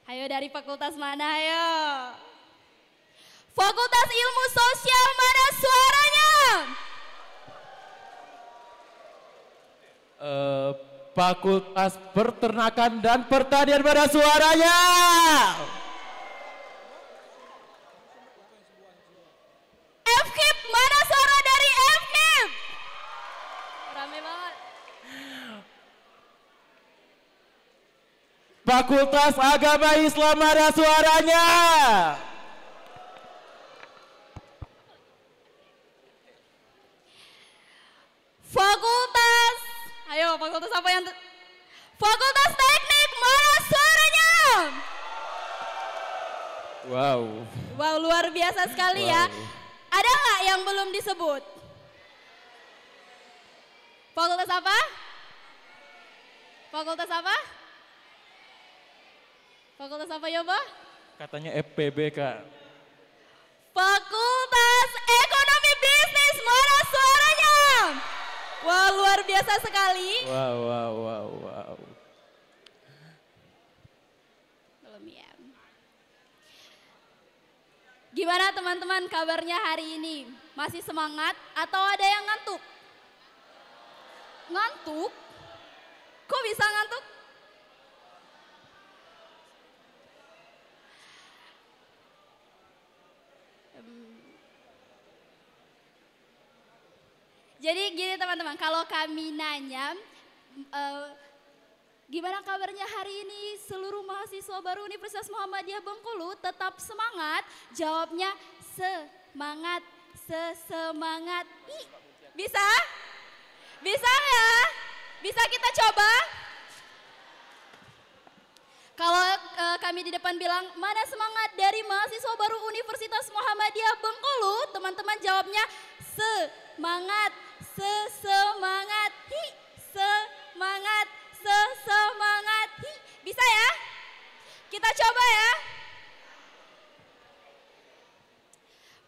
Ayo dari fakultas mana ayo? Fakultas Ilmu Sosial, mana suaranya? Fakultas Peternakan dan Pertanian, mana suaranya? FKIP, mana suara dari FKIP? Rame banget. Fakultas Agama Islam, mana suaranya? Fakultas, ayo fakultas apa yang Fakultas Teknik, mana suaranya? Wow. Wow, luar biasa sekali ya. Ada nggak yang belum disebut? Fakultas apa? Fakultas apa? Fakultas apa ya, Pak? Katanya FPB, Kak. Fakultas Ekonomi Bisnis, mana suaranya? Wah, luar biasa sekali. Wow. Belum ya. Gimana teman-teman kabarnya hari ini? Masih semangat atau ada yang ngantuk? Ngantuk? Kok bisa ngantuk? Jadi gini teman-teman, kalau kami nanya gimana kabarnya hari ini seluruh mahasiswa baru Universitas Muhammadiyah Bengkulu, tetap semangat? Jawabnya semangat, sesemangat. Bisa? Bisa ya? Bisa kita coba? Kalau kami di depan bilang, mana semangat dari mahasiswa baru Universitas Muhammadiyah Bengkulu? Teman-teman jawabnya semangat, sesemangat, semangat, sesemangat. Bisa ya? Kita coba ya.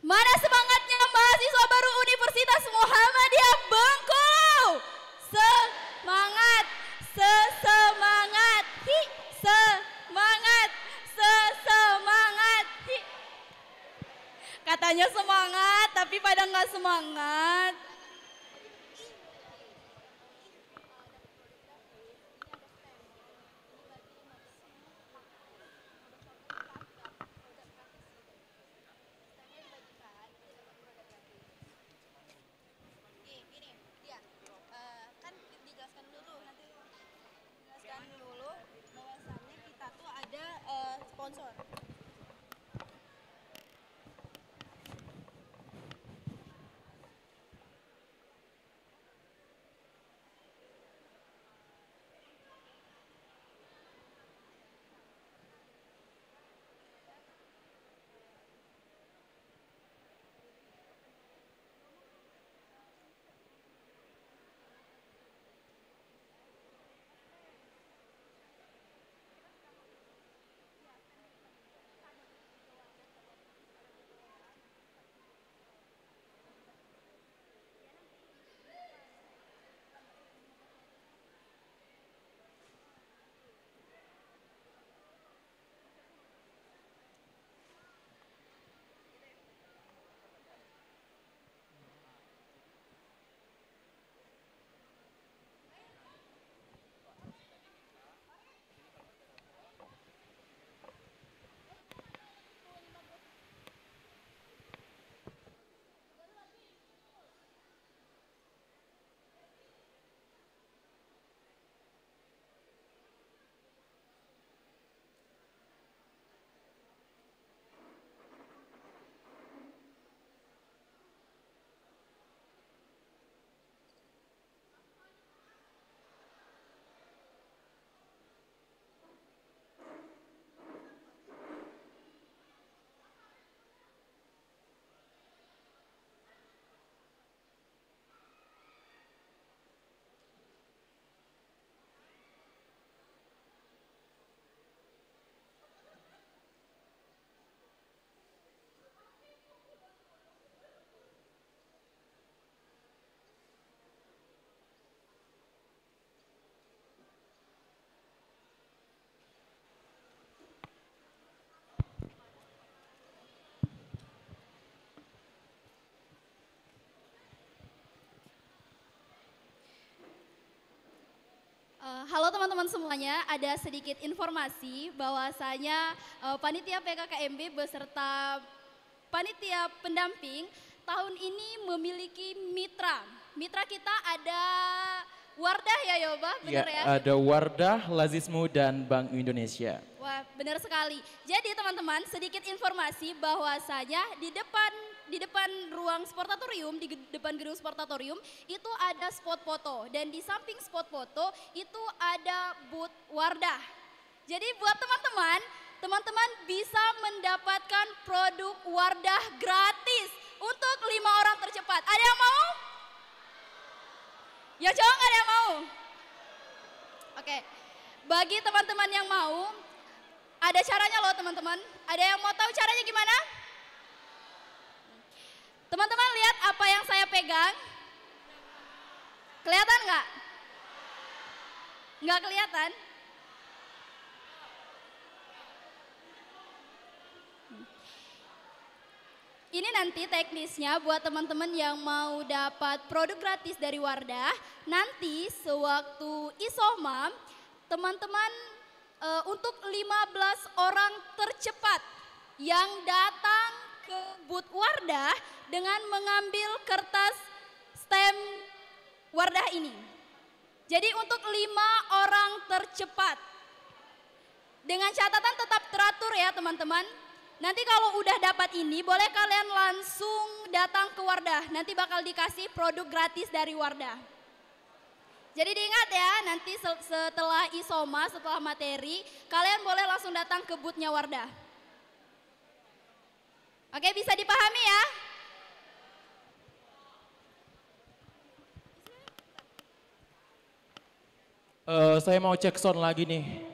Mana semangatnya mahasiswa baru Universitas Muhammadiyah Bengkulu? Semangat, sesemangat, semangat, sesemangat. Katanya semangat, tapi pada nggak semangat. Halo teman-teman semuanya, ada sedikit informasi bahwasanya panitia PKKMB beserta panitia pendamping tahun ini memiliki mitra. Mitra kita ada Wardah ya Yoba, benar ya? Ada Wardah, Lazismu, dan Bank Indonesia. Wah, benar sekali. Jadi teman-teman, sedikit informasi bahwasanya di depan ruang sportatorium, di depan gedung sportatorium itu ada spot foto dan di samping spot foto itu ada booth Wardah. Jadi buat teman-teman bisa mendapatkan produk Wardah gratis untuk 5 orang tercepat. Ada yang mau? Ya cowok nggak ada yang mau? Oke, bagi teman-teman yang mau, ada caranya loh teman-teman. Ada yang mau tahu caranya gimana? Teman-teman lihat apa yang saya pegang? Kelihatan nggak? Nggak kelihatan? Ini nanti teknisnya buat teman-teman yang mau dapat produk gratis dari Wardah. Nanti sewaktu Isomam, teman-teman untuk 15 orang tercepat yang datang ke booth Wardah dengan mengambil kertas stem Wardah ini. Jadi untuk 5 orang tercepat. Dengan catatan tetap teratur ya teman-teman. Nanti kalau udah dapat ini, boleh kalian langsung datang ke Wardah. Nanti bakal dikasih produk gratis dari Wardah. Jadi diingat ya, nanti setelah Isoma, setelah materi, kalian boleh langsung datang ke booth-nya Wardah. Oke, bisa dipahami ya? Saya mau cek sound lagi nih.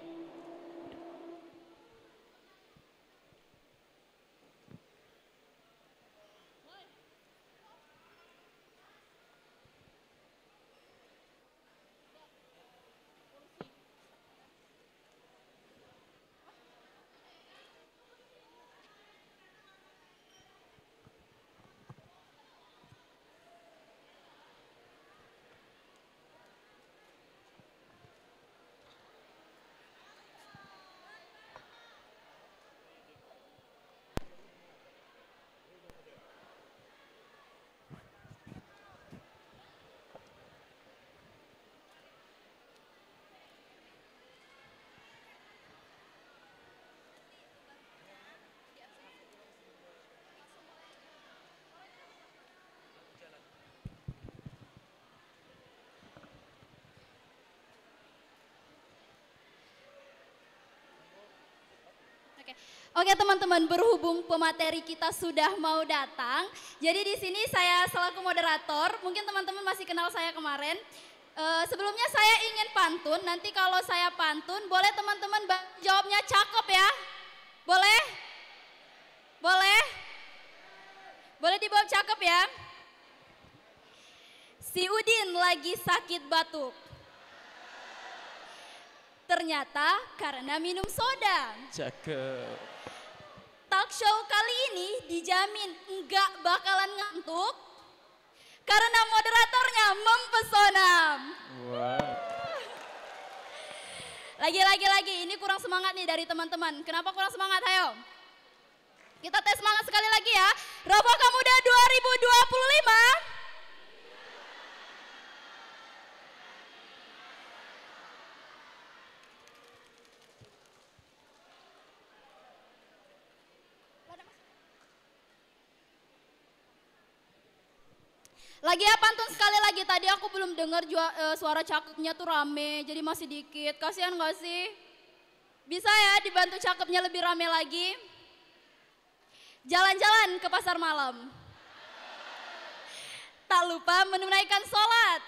Oke teman-teman, berhubung pemateri kita sudah mau datang, jadi di sini saya selaku moderator, mungkin teman-teman masih kenal saya kemarin. Sebelumnya saya ingin pantun, nanti kalau saya pantun, boleh teman-teman jawabnya cakep ya? Boleh? Boleh? Boleh dijawab cakep ya? Si Udin lagi sakit batuk. Ternyata karena minum soda. Cakep. Talk show kali ini dijamin enggak bakalan ngantuk karena moderatornya mempesona. Wow. Lagi, ini kurang semangat nih dari teman-teman. Kenapa kurang semangat? Ayo. Kita tes semangat sekali lagi ya. Roboka Muda 2025. Lagi ya pantun sekali lagi, tadi aku belum dengar suara cakepnya tuh rame, jadi masih dikit. Kasihan gak sih? Bisa ya dibantu cakepnya lebih rame lagi? Jalan-jalan ke pasar malam. Tak lupa menunaikan sholat.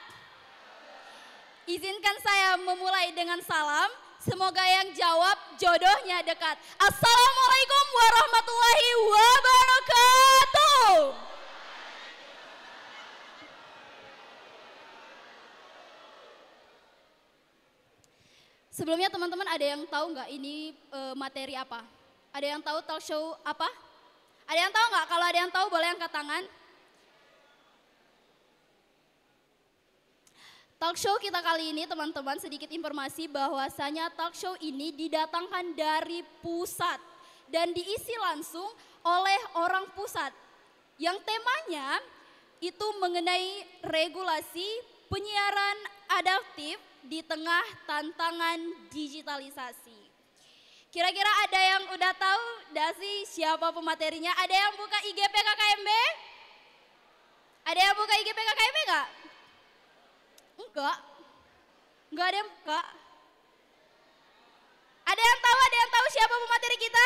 Izinkan saya memulai dengan salam, semoga yang jawab jodohnya dekat. Assalamualaikum warahmatullahi wabarakatuh. Sebelumnya teman-teman ada yang tahu nggak ini materi apa? Ada yang tahu talk show apa? Ada yang tahu nggak? Kalau ada yang tahu boleh angkat tangan. Talk show kita kali ini teman-teman, sedikit informasi bahwasanya talk show ini didatangkan dari pusat dan diisi langsung oleh orang pusat. Yang temanya itu mengenai regulasi penyiaran adaptif di tengah tantangan digitalisasi. Kira-kira ada yang udah tahu gak sih siapa pematerinya? Ada yang buka IG PKKMB? Ada yang buka IG PKKMB gak? Enggak ada yang buka. Ada yang tahu siapa pemateri kita?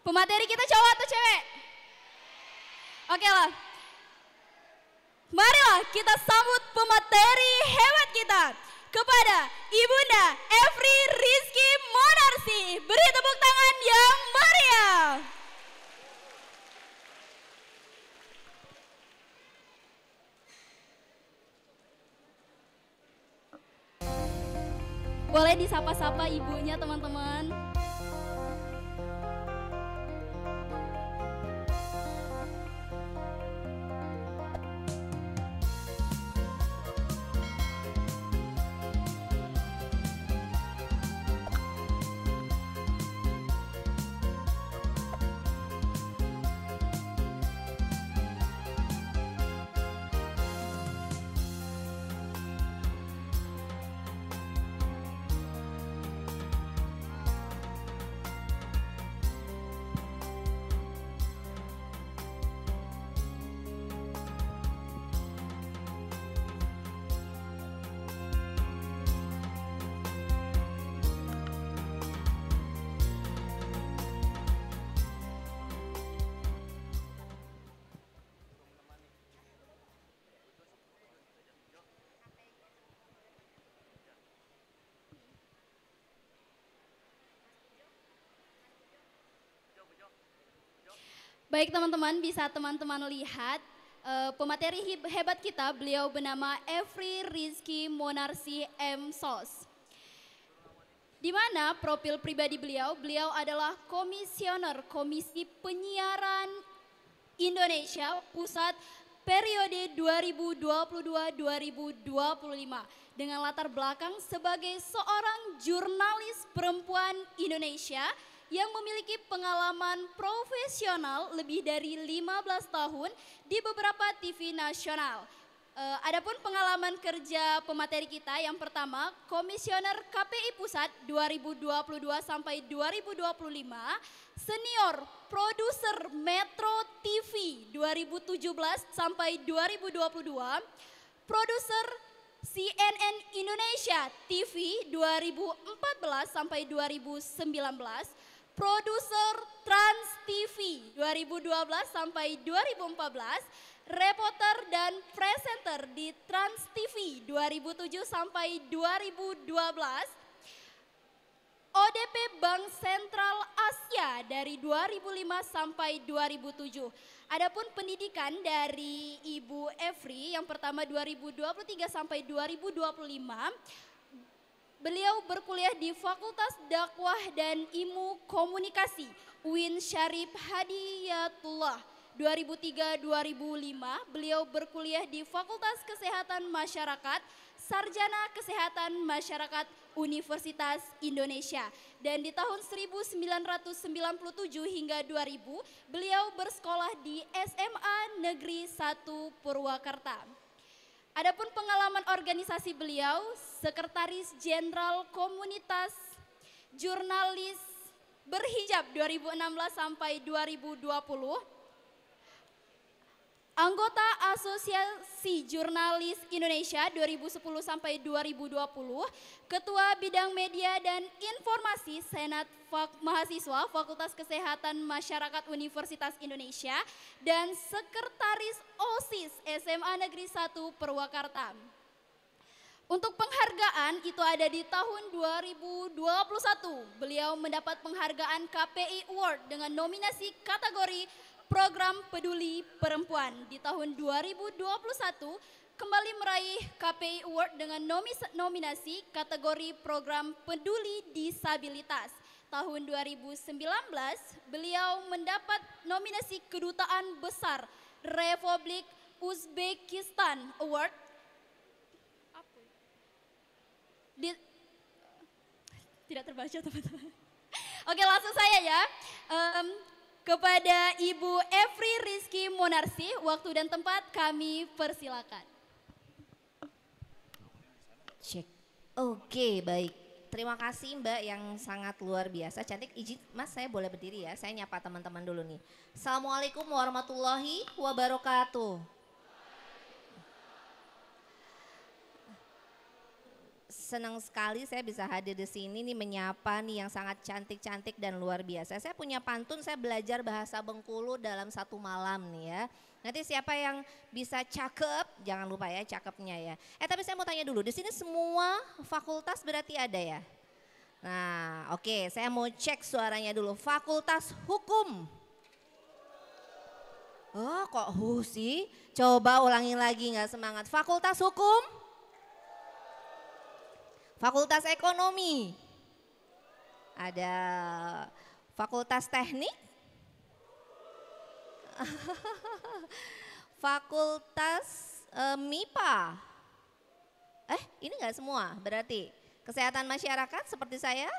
Pemateri kita cowok atau cewek? Oke lah. Marilah kita sambut pemateri hebat kita kepada Ibunda Efri Rizky Monarsi. Beri tepuk tangan yang meriah. Boleh disapa-sapa ibunya teman-teman. Baik teman-teman, bisa teman-teman lihat pemateri hebat kita, beliau bernama Efri Rizky Monarsi M. Sos. Di mana profil pribadi beliau adalah komisioner Komisi Penyiaran Indonesia Pusat periode 2022-2025 dengan latar belakang sebagai seorang jurnalis perempuan Indonesia yang memiliki pengalaman profesional lebih dari 15 tahun di beberapa TV nasional. Adapun pengalaman kerja pemateri kita yang pertama, Komisioner KPI Pusat 2022 sampai 2025, Senior Produser Metro TV 2017 sampai 2022, Produser CNN Indonesia TV 2014 sampai 2019, Produser Trans TV 2012 sampai 2014, reporter dan presenter di Trans TV 2007 sampai 2012, ODP Bank Sentral Asia dari 2005 sampai 2007. Adapun pendidikan dari Ibu Efri yang pertama 2023 sampai 2025, beliau berkuliah di Fakultas Dakwah dan Ilmu Komunikasi UIN Syarif Hadiyatullah. 2003-2005 beliau berkuliah di Fakultas Kesehatan Masyarakat Sarjana Kesehatan Masyarakat Universitas Indonesia. Dan di tahun 1997 hingga 2000 beliau bersekolah di SMA Negeri 1 Purwakarta. Adapun pengalaman organisasi beliau, Sekretaris Jenderal Komunitas Jurnalis Berhijab 2016 sampai 2020, anggota Asosiasi Jurnalis Indonesia 2010 sampai 2020, Ketua Bidang Media dan Informasi Senat Mahasiswa Fakultas Kesehatan Masyarakat Universitas Indonesia, dan Sekretaris OSIS SMA Negeri 1 Purwakarta. Untuk penghargaan itu ada di tahun 2021, beliau mendapat penghargaan KPI Award dengan nominasi kategori program peduli perempuan di tahun 2021 kembali meraih KPI Award dengan nominasi kategori program peduli disabilitas. Tahun 2019 beliau mendapat nominasi Kedutaan Besar Republik Uzbekistan Award. Tidak terbaca teman-teman. Oke, langsung saya ya. Kepada Ibu Efri Rizky Monarsi, waktu dan tempat kami persilakan. Cek. Oke, baik. Terima kasih Mbak yang sangat luar biasa. Cantik, izin Mas saya boleh berdiri ya. Saya nyapa teman-teman dulu nih. Assalamualaikum warahmatullahi wabarakatuh. Senang sekali saya bisa hadir di sini nih menyapa nih yang sangat cantik-cantik dan luar biasa. Saya punya pantun, saya belajar bahasa Bengkulu dalam 1 malam nih ya. Nanti siapa yang bisa cakep, jangan lupa ya cakepnya ya. Tapi saya mau tanya dulu, di sini semua fakultas berarti ada ya? Nah oke, saya mau cek suaranya dulu. Fakultas Hukum. Oh kok sih? Coba ulangi lagi nggak semangat. Fakultas Hukum. Fakultas Ekonomi, ada Fakultas Teknik, Fakultas MIPA. Ini enggak semua berarti. Kesehatan masyarakat seperti saya.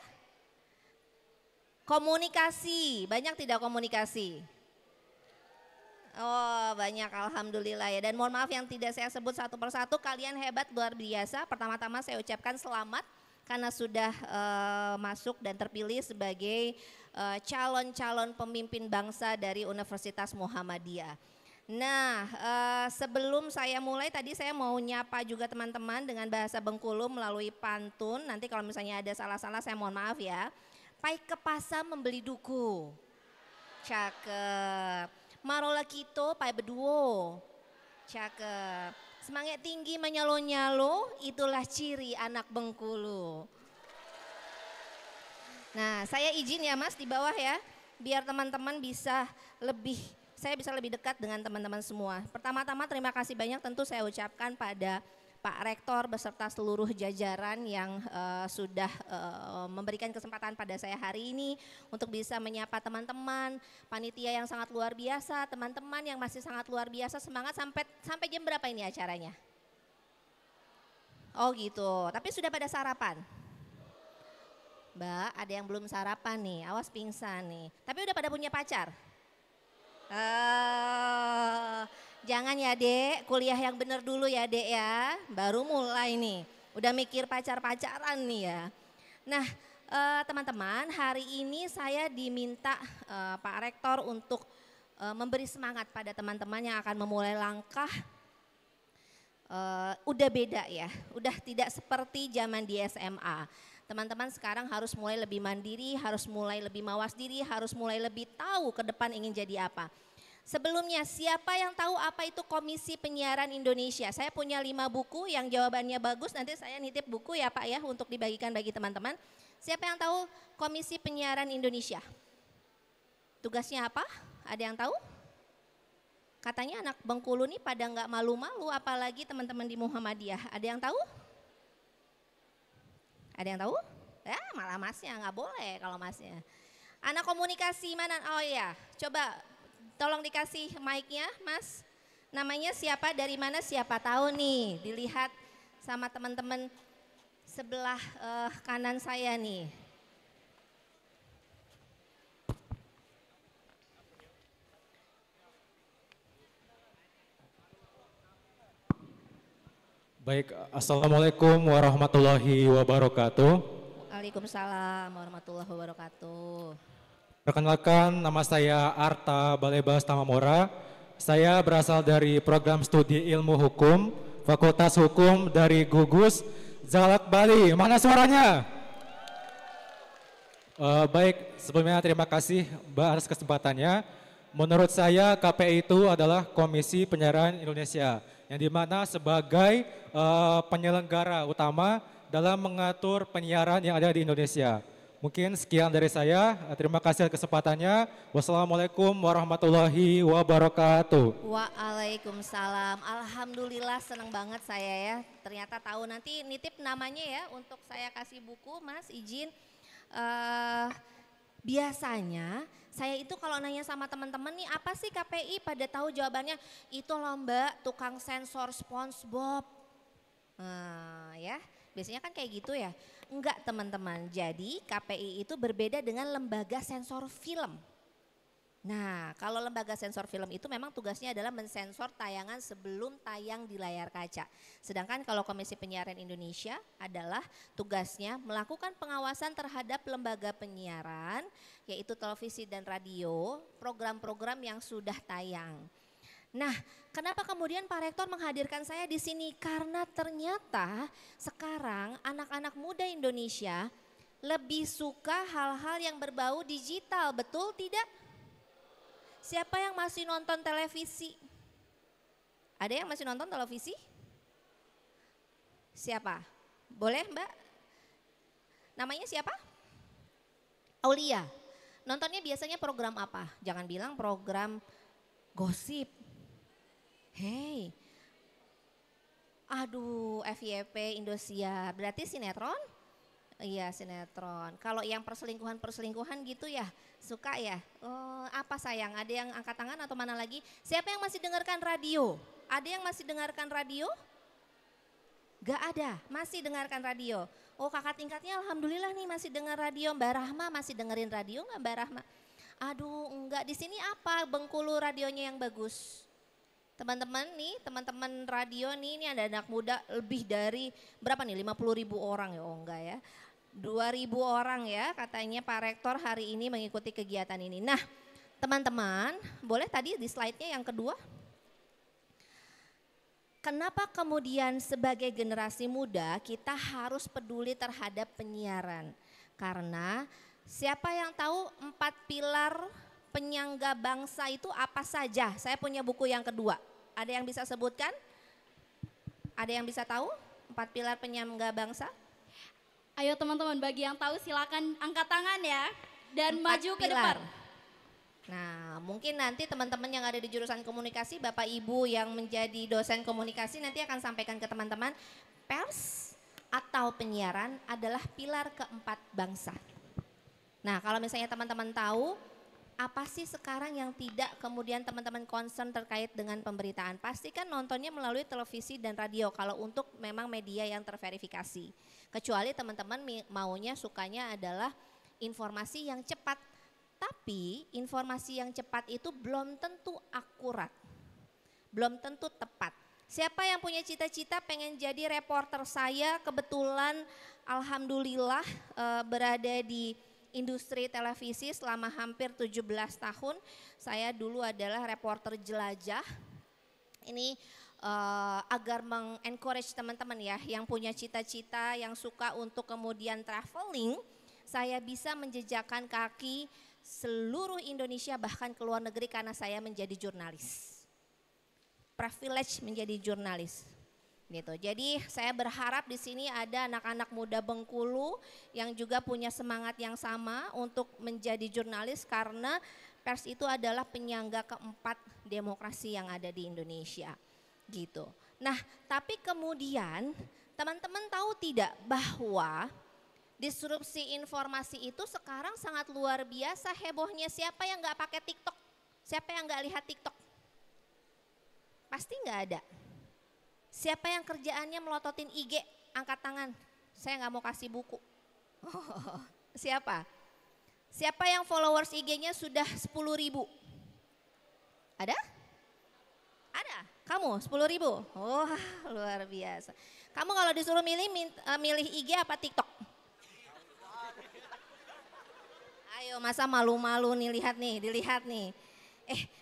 Komunikasi, banyak tidak komunikasi? Oh banyak, alhamdulillah ya. Dan mohon maaf yang tidak saya sebut satu persatu, kalian hebat luar biasa. Pertama-tama saya ucapkan selamat karena sudah masuk dan terpilih sebagai calon-calon pemimpin bangsa dari Universitas Muhammadiyah. Nah sebelum saya mulai tadi saya mau nyapa juga teman-teman dengan bahasa Bengkulu melalui pantun. Nanti kalau misalnya ada salah-salah saya mohon maaf ya. Pai ke pasar membeli duku. Cakep. Marola kito pai beduo. Cakep. Semangat tinggi menyalo-nyalo, itulah ciri anak Bengkulu. Nah saya izin ya Mas di bawah ya. Biar teman-teman saya bisa lebih dekat dengan teman-teman semua. Pertama-tama terima kasih banyak tentu saya ucapkan pada Pak Rektor beserta seluruh jajaran yang sudah memberikan kesempatan pada saya hari ini untuk bisa menyapa teman-teman, panitia yang sangat luar biasa, teman-teman yang masih sangat luar biasa, semangat sampai jam berapa ini acaranya? Oh gitu, tapi sudah pada sarapan? Mbak, ada yang belum sarapan nih, awas pingsan nih. Tapi udah pada punya pacar? Jangan ya Dek, kuliah yang benar dulu ya Dek ya, baru mulai nih, udah mikir pacar-pacaran nih ya. Nah teman-teman hari ini saya diminta Pak Rektor untuk memberi semangat pada teman-teman yang akan memulai langkah. Udah beda ya, udah tidak seperti zaman di SMA. Teman-teman sekarang harus mulai lebih mandiri, harus mulai lebih mawas diri, harus mulai lebih tahu ke depan ingin jadi apa. Sebelumnya siapa yang tahu apa itu Komisi Penyiaran Indonesia? Saya punya 5 buku yang jawabannya bagus, nanti saya nitip buku ya Pak ya untuk dibagikan bagi teman-teman. Siapa yang tahu Komisi Penyiaran Indonesia? Tugasnya apa? Ada yang tahu? Katanya anak Bengkulu nih pada nggak malu-malu apalagi teman-teman di Muhammadiyah. Ada yang tahu? Ada yang tahu? Ya malah Masnya nggak boleh kalau Masnya. Anak komunikasi mana? Oh iya, coba tolong dikasih mic-nya Mas. Namanya siapa, dari mana siapa tahu nih. Dilihat sama teman-teman sebelah kanan saya nih. Baik, Assalamualaikum warahmatullahi wabarakatuh. Waalaikumsalam warahmatullahi wabarakatuh. Perkenalkan, nama saya Arta Balebas Tamamora. Saya berasal dari program studi ilmu hukum, Fakultas Hukum dari Gugus, Zalak, Bali. Mana suaranya? Baik, sebelumnya terima kasih Mbak atas kesempatannya. Menurut saya KPI itu adalah Komisi Penyiaran Indonesia, yang dimana sebagai penyelenggara utama dalam mengatur penyiaran yang ada di Indonesia. Mungkin sekian dari saya. Terima kasih atas kesempatannya. Wassalamualaikum warahmatullahi wabarakatuh. Waalaikumsalam. Alhamdulillah senang banget saya ya. Ternyata tahu, nanti nitip namanya ya untuk saya kasih buku, Mas, izin. Biasanya saya itu kalau nanya sama teman-teman nih, apa sih KPI, pada tahu jawabannya, itu loh Mbak, tukang sensor SpongeBob. Ya, biasanya kan kayak gitu ya. Enggak teman-teman, jadi KPI itu berbeda dengan lembaga sensor film. Nah, kalau lembaga sensor film itu memang tugasnya adalah mensensor tayangan sebelum tayang di layar kaca. Sedangkan kalau Komisi Penyiaran Indonesia adalah tugasnya melakukan pengawasan terhadap lembaga penyiaran, yaitu televisi dan radio, program-program yang sudah tayang. Nah, kenapa kemudian Pak Rektor menghadirkan saya di sini? Karena ternyata sekarang anak-anak muda Indonesia lebih suka hal-hal yang berbau digital, betul tidak? Siapa yang masih nonton televisi? Ada yang masih nonton televisi? Siapa? Boleh Mbak? Namanya siapa? Aulia. Nontonnya biasanya program apa? Jangan bilang program gosip. Hei, aduh FYP Indosiar, berarti sinetron? Iya sinetron. Kalau yang perselingkuhan gitu ya, suka ya? Oh, apa sayang, ada yang angkat tangan atau mana lagi? Siapa yang masih dengarkan radio? Ada yang masih dengarkan radio? Gak ada, masih dengarkan radio. Oh kakak tingkatnya alhamdulillah nih masih dengar radio. Mbak Rahma masih dengerin radio nggak Mbak Rahma? Aduh enggak, di sini apa Bengkulu radionya yang bagus? Teman-teman nih, teman-teman radio nih, ini ada anak muda lebih dari berapa nih, 50.000 orang ya, oh enggak ya. 2.000 orang ya katanya Pak Rektor hari ini mengikuti kegiatan ini. Nah teman-teman, boleh tadi di slide-nya yang kedua. Kenapa kemudian sebagai generasi muda kita harus peduli terhadap penyiaran? Karena siapa yang tahu 4 pilar penyangga bangsa itu apa saja? Saya punya buku yang kedua. Ada yang bisa sebutkan? Ada yang bisa tahu 4 pilar penyangga bangsa? Ayo teman-teman, bagi yang tahu silakan angkat tangan ya dan maju ke depan. Nah mungkin nanti teman-teman yang ada di jurusan komunikasi, Bapak Ibu yang menjadi dosen komunikasi nanti akan sampaikan ke teman-teman, pers atau penyiaran adalah pilar keempat bangsa. Nah kalau misalnya teman-teman tahu, apa sih sekarang yang tidak kemudian teman-teman concern terkait dengan pemberitaan? Pastikan nontonnya melalui televisi dan radio kalau untuk memang media yang terverifikasi. Kecuali teman-teman maunya sukanya adalah informasi yang cepat. Tapi informasi yang cepat itu belum tentu akurat, belum tentu tepat. Siapa yang punya cita-cita pengen jadi reporter? Saya kebetulan alhamdulillah berada di industri televisi selama hampir 17 tahun. Saya dulu adalah reporter jelajah. Ini agar mengencourage teman-teman ya yang punya cita-cita, yang suka untuk kemudian traveling, saya bisa menjejakkan kaki seluruh Indonesia bahkan ke luar negeri karena saya menjadi jurnalis. Privilege menjadi jurnalis. Gitu. Jadi saya berharap di sini ada anak-anak muda Bengkulu yang juga punya semangat yang sama untuk menjadi jurnalis karena pers itu adalah penyangga keempat demokrasi yang ada di Indonesia. Gitu. Nah, tapi kemudian teman-teman tahu tidak bahwa disrupsi informasi itu sekarang sangat luar biasa hebohnya. Siapa yang nggak pakai TikTok? Siapa yang nggak lihat TikTok? Pasti nggak ada. Siapa yang kerjaannya melototin IG? Angkat tangan. Saya nggak mau kasih buku. Oh, siapa? Siapa yang followers IG-nya sudah 10.000? Ada? Ada? Kamu 10.000? Oh luar biasa. Kamu kalau disuruh milih IG apa TikTok? Ayo masa malu-malu nih, dilihat nih.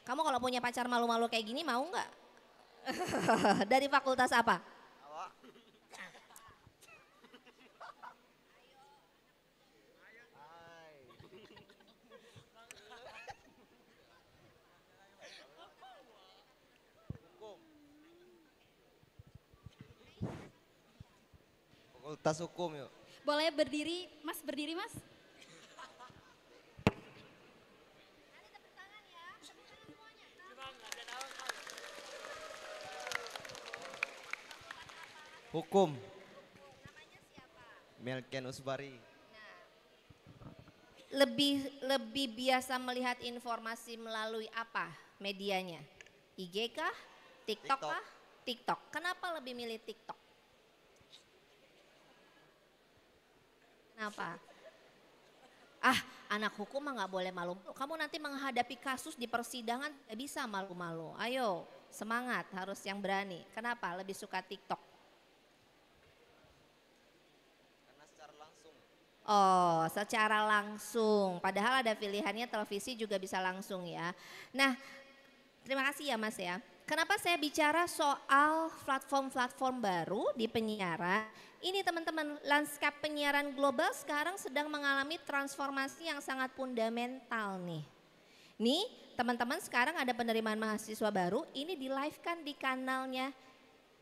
Kamu kalau punya pacar malu-malu kayak gini mau nggak? Dari fakultas apa? Fakultas Hukum yuk. Boleh berdiri, Mas, berdiri Mas. Hukum. Melken Usbari. Lebih biasa melihat informasi melalui apa medianya? IG kah? TikTok kah? TikTok. Kenapa lebih milih TikTok? Kenapa? Anak hukum mah nggak boleh malu. Kamu nanti menghadapi kasus di persidangan nggak bisa malu-malu. Ayo semangat, harus yang berani. Kenapa? Lebih suka TikTok. Oh, secara langsung. Padahal ada pilihannya televisi juga bisa langsung ya. Nah, terima kasih ya Mas ya. Kenapa saya bicara soal platform-platform baru di penyiaran? Ini teman-teman, lanskap penyiaran global sekarang sedang mengalami transformasi yang sangat fundamental nih. Nih, teman-teman sekarang ada penerimaan mahasiswa baru, ini di live kan di kanalnya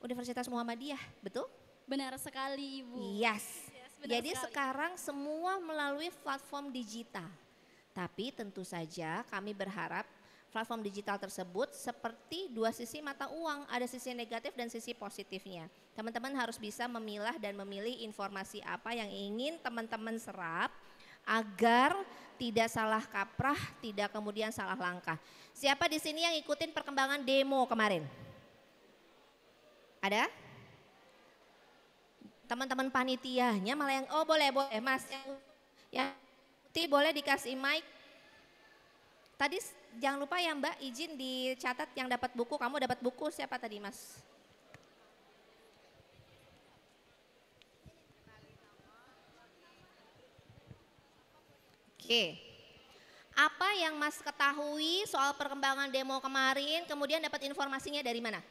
Universitas Muhammadiyah, betul? Benar sekali Ibu. Yes. Benar Jadi sekali. sekarang semua melalui platform digital. Tapi tentu saja kami berharap platform digital tersebut seperti dua sisi mata uang, ada sisi negatif dan sisi positifnya. Teman-teman harus bisa memilah dan memilih informasi apa yang ingin teman-teman serap agar tidak salah kaprah, tidak kemudian salah langkah. Siapa di sini yang ikutin perkembangan demo kemarin? Ada? Teman-teman panitianya malah yang, oh boleh Mas, yang putih boleh dikasih mic. Tadi jangan lupa ya Mbak, izin dicatat yang dapat buku, kamu dapat buku siapa tadi Mas? Oke, apa yang Mas ketahui soal perkembangan demo kemarin, kemudian dapat informasinya dari mana?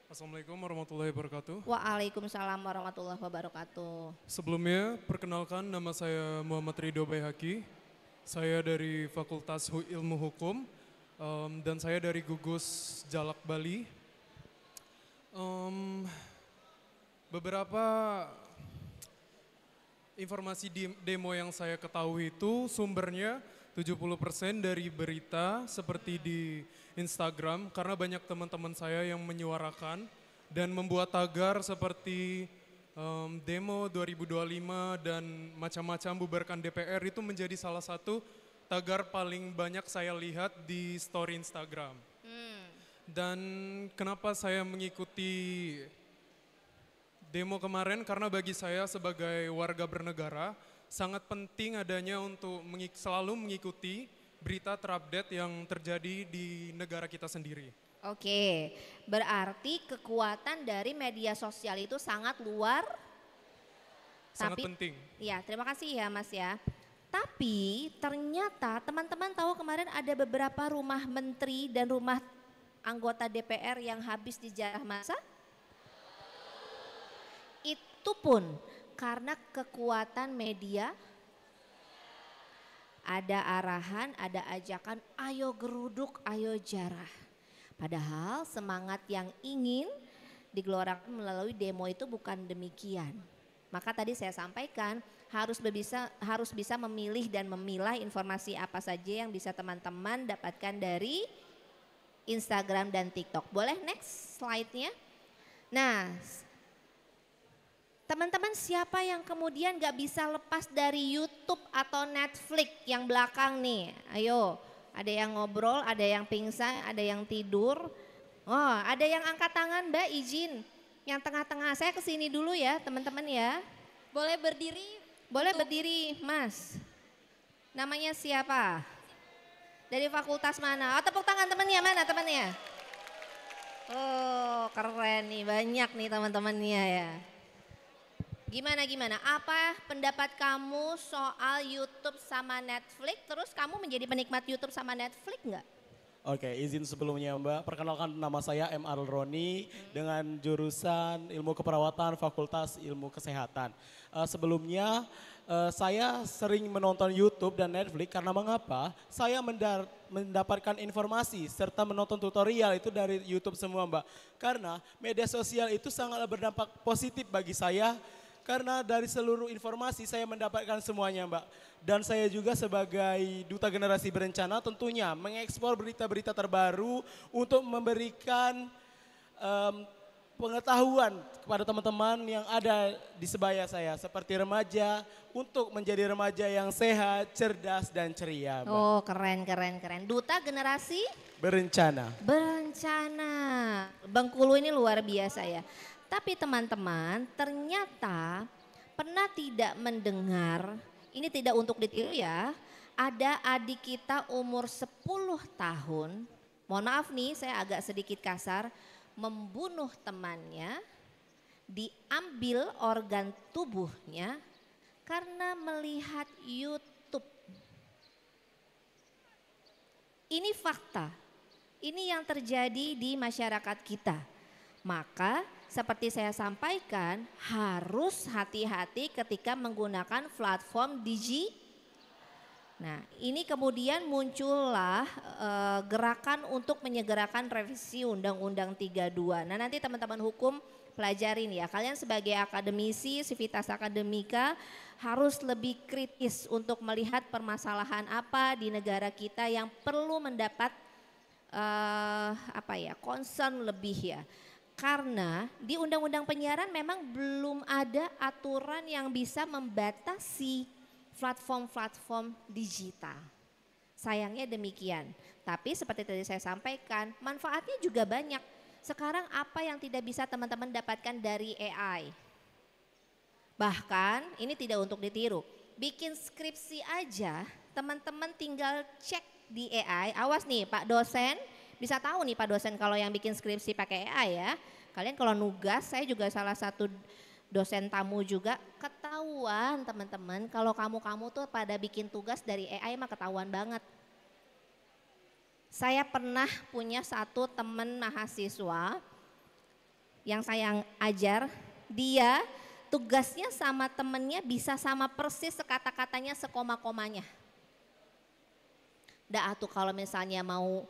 Assalamualaikum warahmatullahi wabarakatuh. Waalaikumsalam warahmatullahi wabarakatuh. Sebelumnya, perkenalkan nama saya Muhammad Ridho Baihaqi. Saya dari Fakultas Ilmu Hukum dan saya dari Gugus Jalak Bali. Beberapa informasi demo yang saya ketahui itu sumbernya 70% dari berita seperti di Instagram karena banyak teman-teman saya yang menyuarakan dan membuat tagar seperti demo 2025 dan macam-macam bubarkan DPR itu menjadi salah satu tagar paling banyak saya lihat di story Instagram. Dan kenapa saya mengikuti demo kemarin karena bagi saya sebagai warga bernegara sangat penting adanya untuk selalu mengikuti berita terupdate yang terjadi di negara kita sendiri. Oke, berarti kekuatan dari media sosial itu sangat luar. Sangat penting. Ya, terima kasih ya Mas ya. Tapi ternyata teman-teman tahu kemarin ada beberapa rumah menteri dan rumah anggota DPR yang habis dijarah massa? Itu pun karena kekuatan media, ada arahan, ada ajakan, ayo geruduk, ayo jarah. Padahal semangat yang ingin digelorakan melalui demo itu bukan demikian. Maka tadi saya sampaikan harus bisa memilih dan memilah informasi apa saja yang bisa teman-teman dapatkan dari Instagram dan TikTok. Boleh next slide-nya? Nah, teman-teman siapa yang kemudian gak bisa lepas dari YouTube atau Netflix yang belakang nih? Ayo, ada yang ngobrol, ada yang pingsan, ada yang tidur. Oh, ada yang angkat tangan Mbak, izin. Yang tengah-tengah, saya kesini dulu ya teman-teman ya. Boleh berdiri? Boleh berdiri Mas. Namanya siapa? Dari fakultas mana? Oh tepuk tangan temannya, mana temannya? Oh keren nih, banyak nih teman-temannya ya. Gimana? Apa pendapat kamu soal YouTube sama Netflix? Terus kamu menjadi penikmat YouTube sama Netflix nggak? Oke, izin sebelumnya Mbak. Perkenalkan nama saya M. Arul Roni dengan jurusan Ilmu Keperawatan Fakultas Ilmu Kesehatan. Sebelumnya saya sering menonton YouTube dan Netflix karena mengapa? Saya mendapatkan informasi serta menonton tutorial itu dari YouTube semua Mbak. Karena media sosial itu sangat berdampak positif bagi saya. Karena dari seluruh informasi saya mendapatkan semuanya Mbak. Dan saya juga sebagai Duta Generasi Berencana tentunya mengekspor berita-berita terbaru untuk memberikan pengetahuan kepada teman-teman yang ada di sebaya saya seperti remaja untuk menjadi remaja yang sehat, cerdas dan ceria. Mbak. Oh keren, keren, keren. Duta generasi Berencana. berencana. Bengkulu ini luar biasa ya. Tapi teman-teman ternyata pernah tidak mendengar, ini tidak untuk ditiru ya, ada adik kita umur 10 tahun, mohon maaf nih saya agak sedikit kasar, membunuh temannya, diambil organ tubuhnya karena melihat YouTube. Ini fakta, ini yang terjadi di masyarakat kita. Maka seperti saya sampaikan harus hati-hati ketika menggunakan platform digital. Nah ini kemudian muncullah gerakan untuk menyegerakan revisi Undang-Undang 32. Nah nanti teman-teman hukum pelajarin ya. Kalian sebagai akademisi, sivitas akademika harus lebih kritis untuk melihat permasalahan apa di negara kita yang perlu mendapat concern lebih ya. Karena di Undang-Undang Penyiaran memang belum ada aturan yang bisa membatasi platform-platform digital. Sayangnya demikian. Tapi seperti tadi saya sampaikan, manfaatnya juga banyak. Sekarang apa yang tidak bisa teman-teman dapatkan dari AI? Bahkan ini tidak untuk ditiru. Bikin skripsi aja, teman-teman tinggal cek di AI. Awas nih Pak dosen, bisa tahu nih Pak dosen kalau yang bikin skripsi pakai AI ya. Kalian kalau nugas, saya juga salah satu dosen tamu juga, ketahuan teman-teman kalau kamu tuh pada bikin tugas dari AI mah ketahuan banget. Saya pernah punya satu teman mahasiswa yang saya ajar, dia tugasnya sama temennya bisa sama persis sekata-katanya sekoma-komanya. Atuh kalau misalnya mau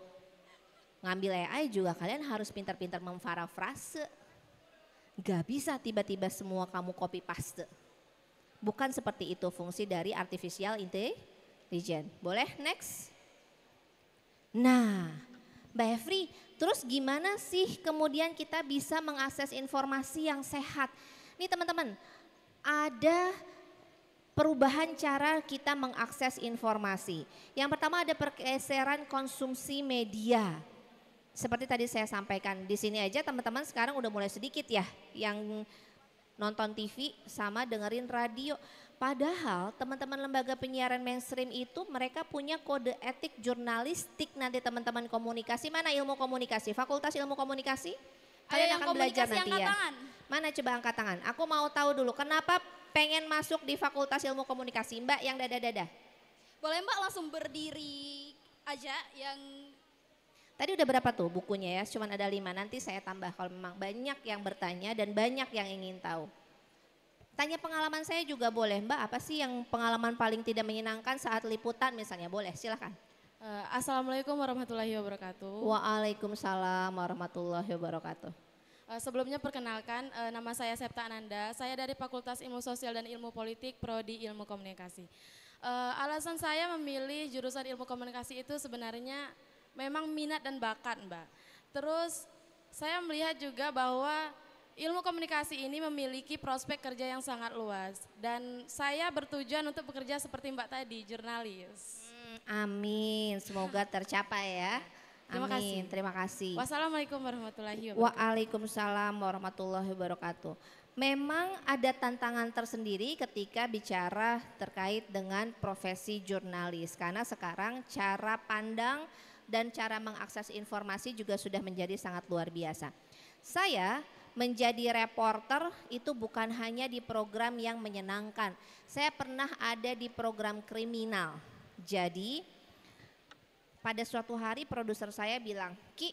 ngambil AI juga kalian harus pintar-pintar memparafrase. Gak bisa tiba-tiba semua kamu copy paste. Bukan seperti itu fungsi dari artificial intelligence. Boleh next? Nah Mbak Efri, terus gimana sih kemudian kita bisa mengakses informasi yang sehat? Nih teman-teman, ada perubahan cara kita mengakses informasi. Yang pertama ada pergeseran konsumsi media. Seperti tadi saya sampaikan, di sini aja teman-teman sekarang udah mulai sedikit ya yang nonton TV sama dengerin radio. Padahal teman-teman lembaga penyiaran mainstream itu mereka punya kode etik jurnalistik nanti teman-teman komunikasi. Mana ilmu komunikasi? Fakultas ilmu komunikasi? Kalian akan belajar nanti ya. Mana coba angkat tangan? Aku mau tahu dulu kenapa pengen masuk di Fakultas Ilmu Komunikasi. Mbak yang dada-dada. Boleh Mbak langsung berdiri aja yang... Tadi udah berapa tuh bukunya ya? Cuman ada 5, nanti saya tambah kalau memang banyak yang bertanya dan banyak yang ingin tahu. Tanya pengalaman saya juga boleh, Mbak apa sih yang pengalaman paling tidak menyenangkan saat liputan misalnya? Boleh, silakan. Assalamualaikum warahmatullahi wabarakatuh. Waalaikumsalam warahmatullahi wabarakatuh. Sebelumnya perkenalkan, nama saya Septa Ananda, saya dari Fakultas Ilmu Sosial dan Ilmu Politik, Prodi Ilmu Komunikasi. Alasan saya memilih jurusan Ilmu Komunikasi itu sebenarnya memang minat dan bakat Mbak. Terus saya melihat juga bahwa ilmu komunikasi ini memiliki prospek kerja yang sangat luas. Dan saya bertujuan untuk bekerja seperti Mbak tadi, jurnalis. Amin, semoga tercapai ya. Terima kasih. Terima kasih. Wassalamualaikum warahmatullahi wabarakatuh. Waalaikumsalam warahmatullahi wabarakatuh. Memang ada tantangan tersendiri ketika bicara terkait dengan profesi jurnalis. Karena sekarang cara pandang dan cara mengakses informasi juga sudah menjadi sangat luar biasa. Saya menjadi reporter itu bukan hanya di program yang menyenangkan. Saya pernah ada di program kriminal. Jadi pada suatu hari produser saya bilang, Ki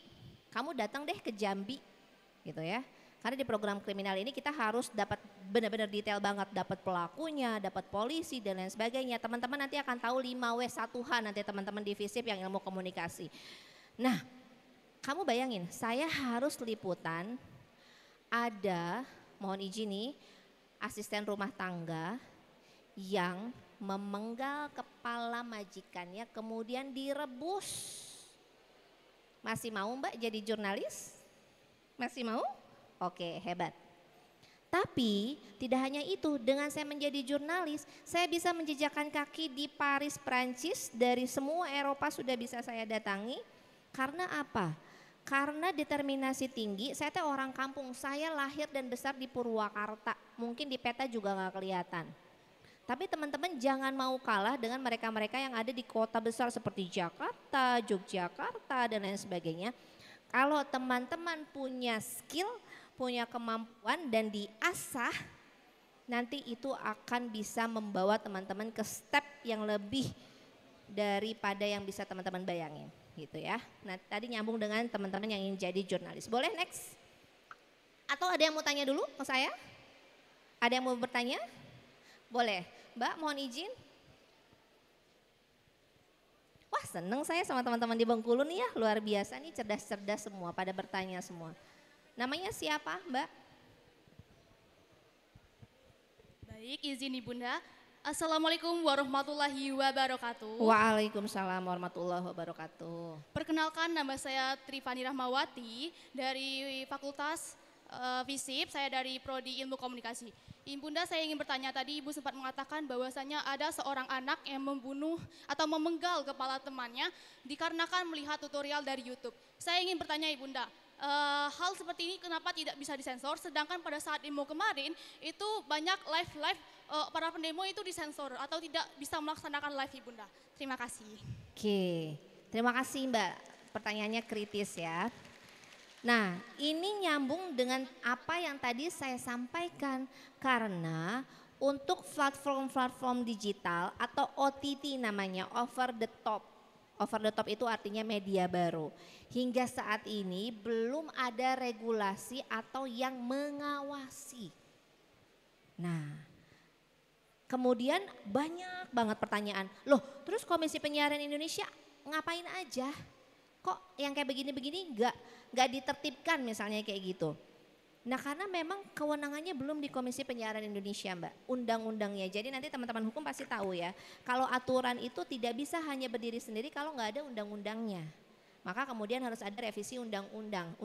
kamu datang deh ke Jambi gitu ya. Karena di program kriminal ini kita harus dapat benar-benar detail banget, dapat pelakunya, dapat polisi dan lain sebagainya. Teman-teman nanti akan tahu 5W1H nanti teman-teman di FISIP yang ilmu komunikasi. Nah, kamu bayangin, saya harus liputan ada, mohon izin nih, asisten rumah tangga yang memenggal kepala majikannya kemudian direbus. Masih mau Mbak jadi jurnalis? Masih mau? Oke, hebat. Tapi tidak hanya itu, dengan saya menjadi jurnalis, saya bisa menjejakkan kaki di Paris, Prancis, dari semua Eropa sudah bisa saya datangi. Karena apa? Karena determinasi tinggi. Saya teh orang kampung, saya lahir dan besar di Purwakarta, mungkin di peta juga nggak kelihatan. Tapi teman-teman jangan mau kalah dengan mereka-mereka yang ada di kota besar seperti Jakarta, Yogyakarta, dan lain sebagainya. Kalau teman-teman punya skill, punya kemampuan dan diasah, nanti itu akan bisa membawa teman-teman ke step yang lebih daripada yang bisa teman-teman bayangin gitu ya. Nah tadi nyambung dengan teman-teman yang ingin jadi jurnalis. Boleh next? Atau ada yang mau tanya dulu ke saya? Ada yang mau bertanya? Boleh. Mbak mohon izin. Wah seneng saya sama teman-teman di Bengkulu nih ya, luar biasa nih, cerdas-cerdas semua, pada bertanya semua. Namanya siapa Mbak? Baik, izin Ibunda. Assalamualaikum warahmatullahi wabarakatuh. Waalaikumsalam warahmatullahi wabarakatuh. Perkenalkan, nama saya Trifani Rahmawati dari Fakultas FISIP, saya dari Prodi Ilmu Komunikasi. Ibunda, saya ingin bertanya, tadi Ibu sempat mengatakan bahwasanya ada seorang anak yang membunuh atau memenggal kepala temannya dikarenakan melihat tutorial dari YouTube. Saya ingin bertanya Ibunda, hal seperti ini kenapa tidak bisa disensor, sedangkan pada saat demo kemarin itu banyak live para pendemo itu disensor atau tidak bisa melaksanakan live Ibunda. Terima kasih. Oke, terima kasih Mbak, pertanyaannya kritis ya. Nah ini nyambung dengan apa yang tadi saya sampaikan, karena untuk platform-platform digital atau OTT namanya, over the top. Over the top itu artinya media baru. Hingga saat ini belum ada regulasi atau yang mengawasi. Nah, kemudian banyak banget pertanyaan. Loh, terus Komisi Penyiaran Indonesia ngapain aja? Kok yang kayak begini-begini nggak ditertibkan misalnya kayak gitu. Nah karena memang kewenangannya belum di Komisi Penyiaran Indonesia Mbak, undang-undangnya. Jadi nanti teman-teman hukum pasti tahu ya, kalau aturan itu tidak bisa hanya berdiri sendiri kalau nggak ada undang-undangnya. Maka kemudian harus ada revisi undang-undang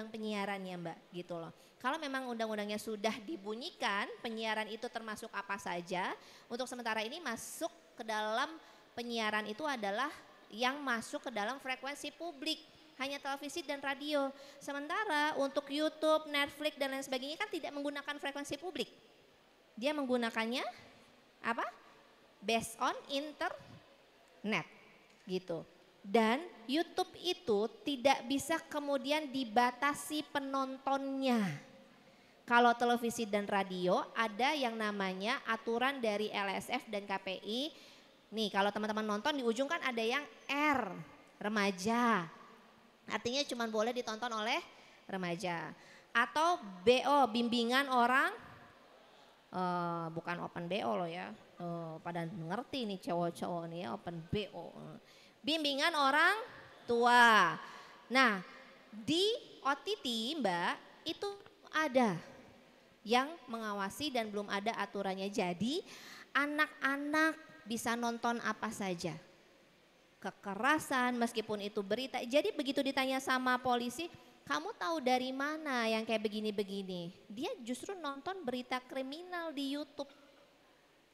penyiarannya Mbak gitu loh. Kalau memang undang-undangnya sudah dibunyikan, penyiaran itu termasuk apa saja, untuk sementara ini masuk ke dalam penyiaran itu adalah yang masuk ke dalam frekuensi publik, hanya televisi dan radio. Sementara untuk YouTube, Netflix dan lain sebagainya kan tidak menggunakan frekuensi publik. Dia menggunakannya apa? Based on internet gitu. Dan YouTube itu tidak bisa kemudian dibatasi penontonnya. Kalau televisi dan radio ada yang namanya aturan dari LSF dan KPI. Nih kalau teman-teman nonton di ujung kan ada yang R, remaja. Artinya cuma boleh ditonton oleh remaja. Atau BO, bimbingan orang, bukan open BO loh ya. Pada ngerti nih cowok-cowok nih ya, open BO. Bimbingan orang tua. Nah di OTT Mbak itu ada yang mengawasi dan belum ada aturannya. Jadi anak-anak bisa nonton apa saja. Kekerasan meskipun itu berita. Jadi begitu ditanya sama polisi, kamu tahu dari mana yang kayak begini-begini? Dia justru nonton berita kriminal di YouTube.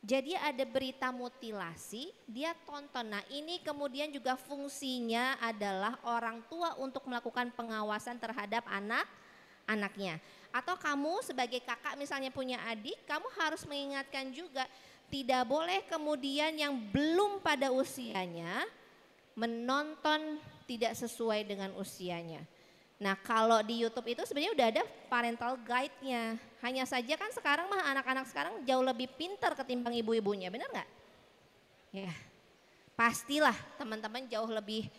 Jadi ada berita mutilasi, dia tonton. Nah ini kemudian juga fungsinya adalah orang tua untuk melakukan pengawasan terhadap anak-anaknya. Atau kamu sebagai kakak misalnya punya adik, kamu harus mengingatkan juga, tidak boleh kemudian yang belum pada usianya menonton tidak sesuai dengan usianya. Nah kalau di YouTube itu sebenarnya udah ada parental guide-nya. Hanya saja kan sekarang mah anak-anak sekarang jauh lebih pintar ketimbang ibu-ibunya, benar nggak? Ya, pastilah teman-teman jauh lebih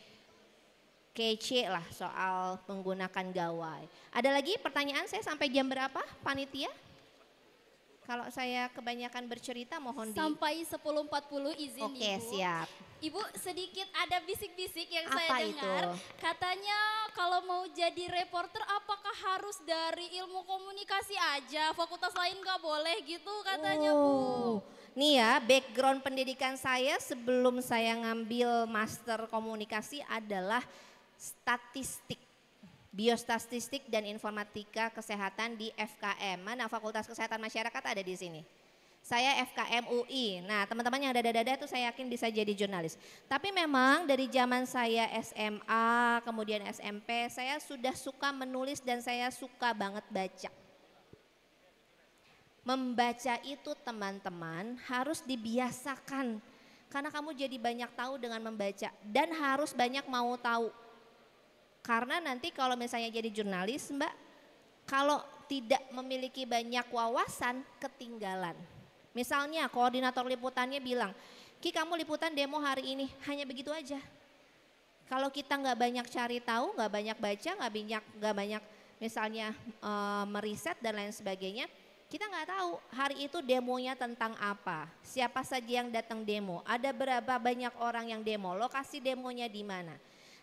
kece lah soal menggunakan gawai. Ada lagi pertanyaan, saya sampai jam berapa panitia? Kalau saya kebanyakan bercerita mohon sampai 10.40 izin Ibu. Oke, siap. Ibu sedikit ada bisik-bisik yang Apa saya dengar. itu? Katanya kalau mau jadi reporter apakah harus dari ilmu komunikasi aja? Fakultas lain nggak boleh gitu katanya Bu. Nih ya, background pendidikan saya sebelum saya ngambil master komunikasi adalah statistik. Biostatistik dan Informatika Kesehatan di FKM. Mana Fakultas Kesehatan Masyarakat ada di sini? Saya FKM UI. Nah, teman-teman yang dada-dada itu saya yakin bisa jadi jurnalis. Tapi memang dari zaman saya SMA, kemudian SMP, saya sudah suka menulis dan saya suka banget baca. Membaca itu teman-teman harus dibiasakan. Karena kamu jadi banyak tahu dengan membaca dan harus banyak mau tahu. Karena nanti kalau misalnya jadi jurnalis Mbak, kalau tidak memiliki banyak wawasan ketinggalan. Misalnya koordinator liputannya bilang, Ki kamu liputan demo hari ini, hanya begitu aja. Kalau kita nggak banyak cari tahu, nggak banyak baca, nggak banyak misalnya meriset dan lain sebagainya, kita nggak tahu hari itu demonya tentang apa, siapa saja yang datang demo, ada berapa banyak orang yang demo, lokasi demonya di mana.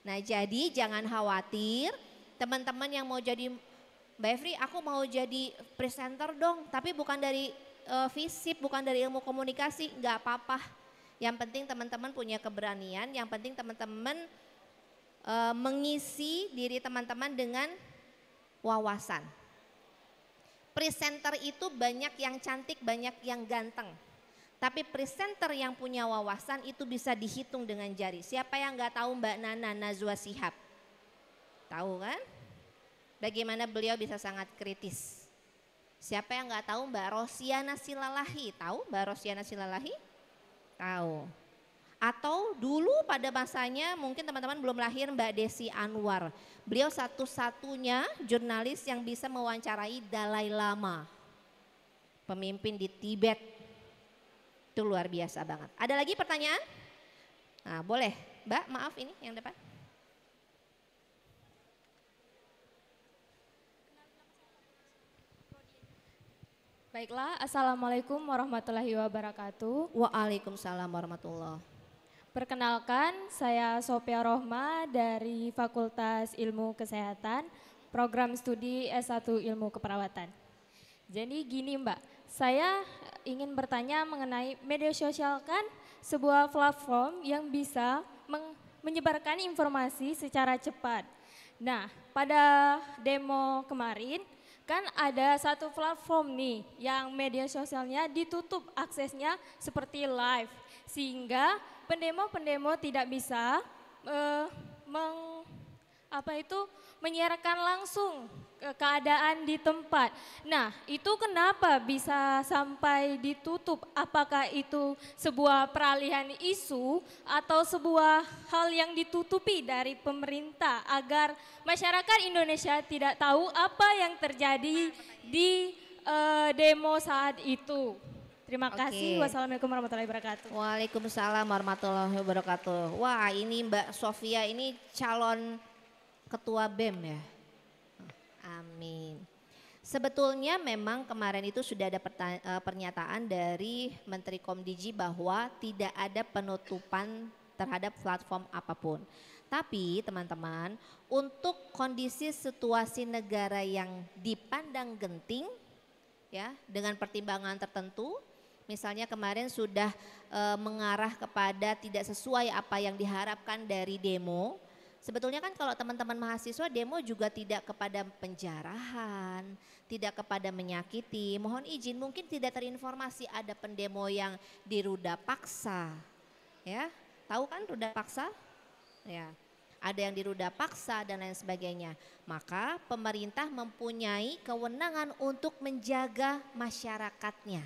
Nah jadi jangan khawatir teman-teman yang mau jadi, Mbak Efri aku mau jadi presenter dong, tapi bukan dari FISIP, bukan dari ilmu komunikasi, nggak apa-apa. Yang penting teman-teman punya keberanian, yang penting teman-teman mengisi diri teman-teman dengan wawasan. Presenter itu banyak yang cantik, banyak yang ganteng. Tapi presenter yang punya wawasan itu bisa dihitung dengan jari. Siapa yang nggak tahu Mbak Nana Najwa Shihab? Tahu kan? Bagaimana beliau bisa sangat kritis. Siapa yang nggak tahu Mbak Rosiana Silalahi? Tahu Mbak Rosiana Silalahi? Tahu. Atau dulu pada masanya mungkin teman-teman belum lahir Mbak Desi Anwar. Beliau satu-satunya jurnalis yang bisa mewawancarai Dalai Lama. Pemimpin di Tibet. Itu luar biasa banget. Ada lagi pertanyaan? Nah boleh Mbak, maaf ini yang depan. Baiklah, Assalamualaikum warahmatullahi wabarakatuh. Waalaikumsalam warahmatullahi. Perkenalkan, saya Sophia Rohma dari Fakultas Ilmu Kesehatan, Program Studi S1 Ilmu Keperawatan. Jadi gini Mbak, saya ingin bertanya mengenai media sosial kan sebuah platform yang bisa menyebarkan informasi secara cepat. Nah, pada demo kemarin kan ada satu platform nih yang media sosialnya ditutup aksesnya seperti live. Sehingga pendemo-pendemo tidak bisa menyiarkan langsung keadaan di tempat. Nah, itu kenapa bisa sampai ditutup? Apakah itu sebuah peralihan isu atau sebuah hal yang ditutupi dari pemerintah agar masyarakat Indonesia tidak tahu apa yang terjadi di demo saat itu? Terima kasih. Wassalamualaikum warahmatullahi wabarakatuh. Waalaikumsalam warahmatullahi wabarakatuh. Wah, ini Mbak Sofia ini calon ketua BEM ya. Amin. Sebetulnya memang kemarin itu sudah ada pernyataan dari Menteri Komdigi bahwa tidak ada penutupan terhadap platform apapun. Tapi teman-teman, untuk kondisi situasi negara yang dipandang genting ya dengan pertimbangan tertentu, misalnya kemarin sudah mengarah kepada tidak sesuai apa yang diharapkan dari demo. Sebetulnya kan kalau teman-teman mahasiswa demo juga tidak kepada penjarahan, tidak kepada menyakiti. Mohon izin mungkin tidak terinformasi ada pendemo yang diruda paksa. Ya, tahu kan ruda paksa? Ya, ada yang diruda paksa dan lain sebagainya. Maka pemerintah mempunyai kewenangan untuk menjaga masyarakatnya.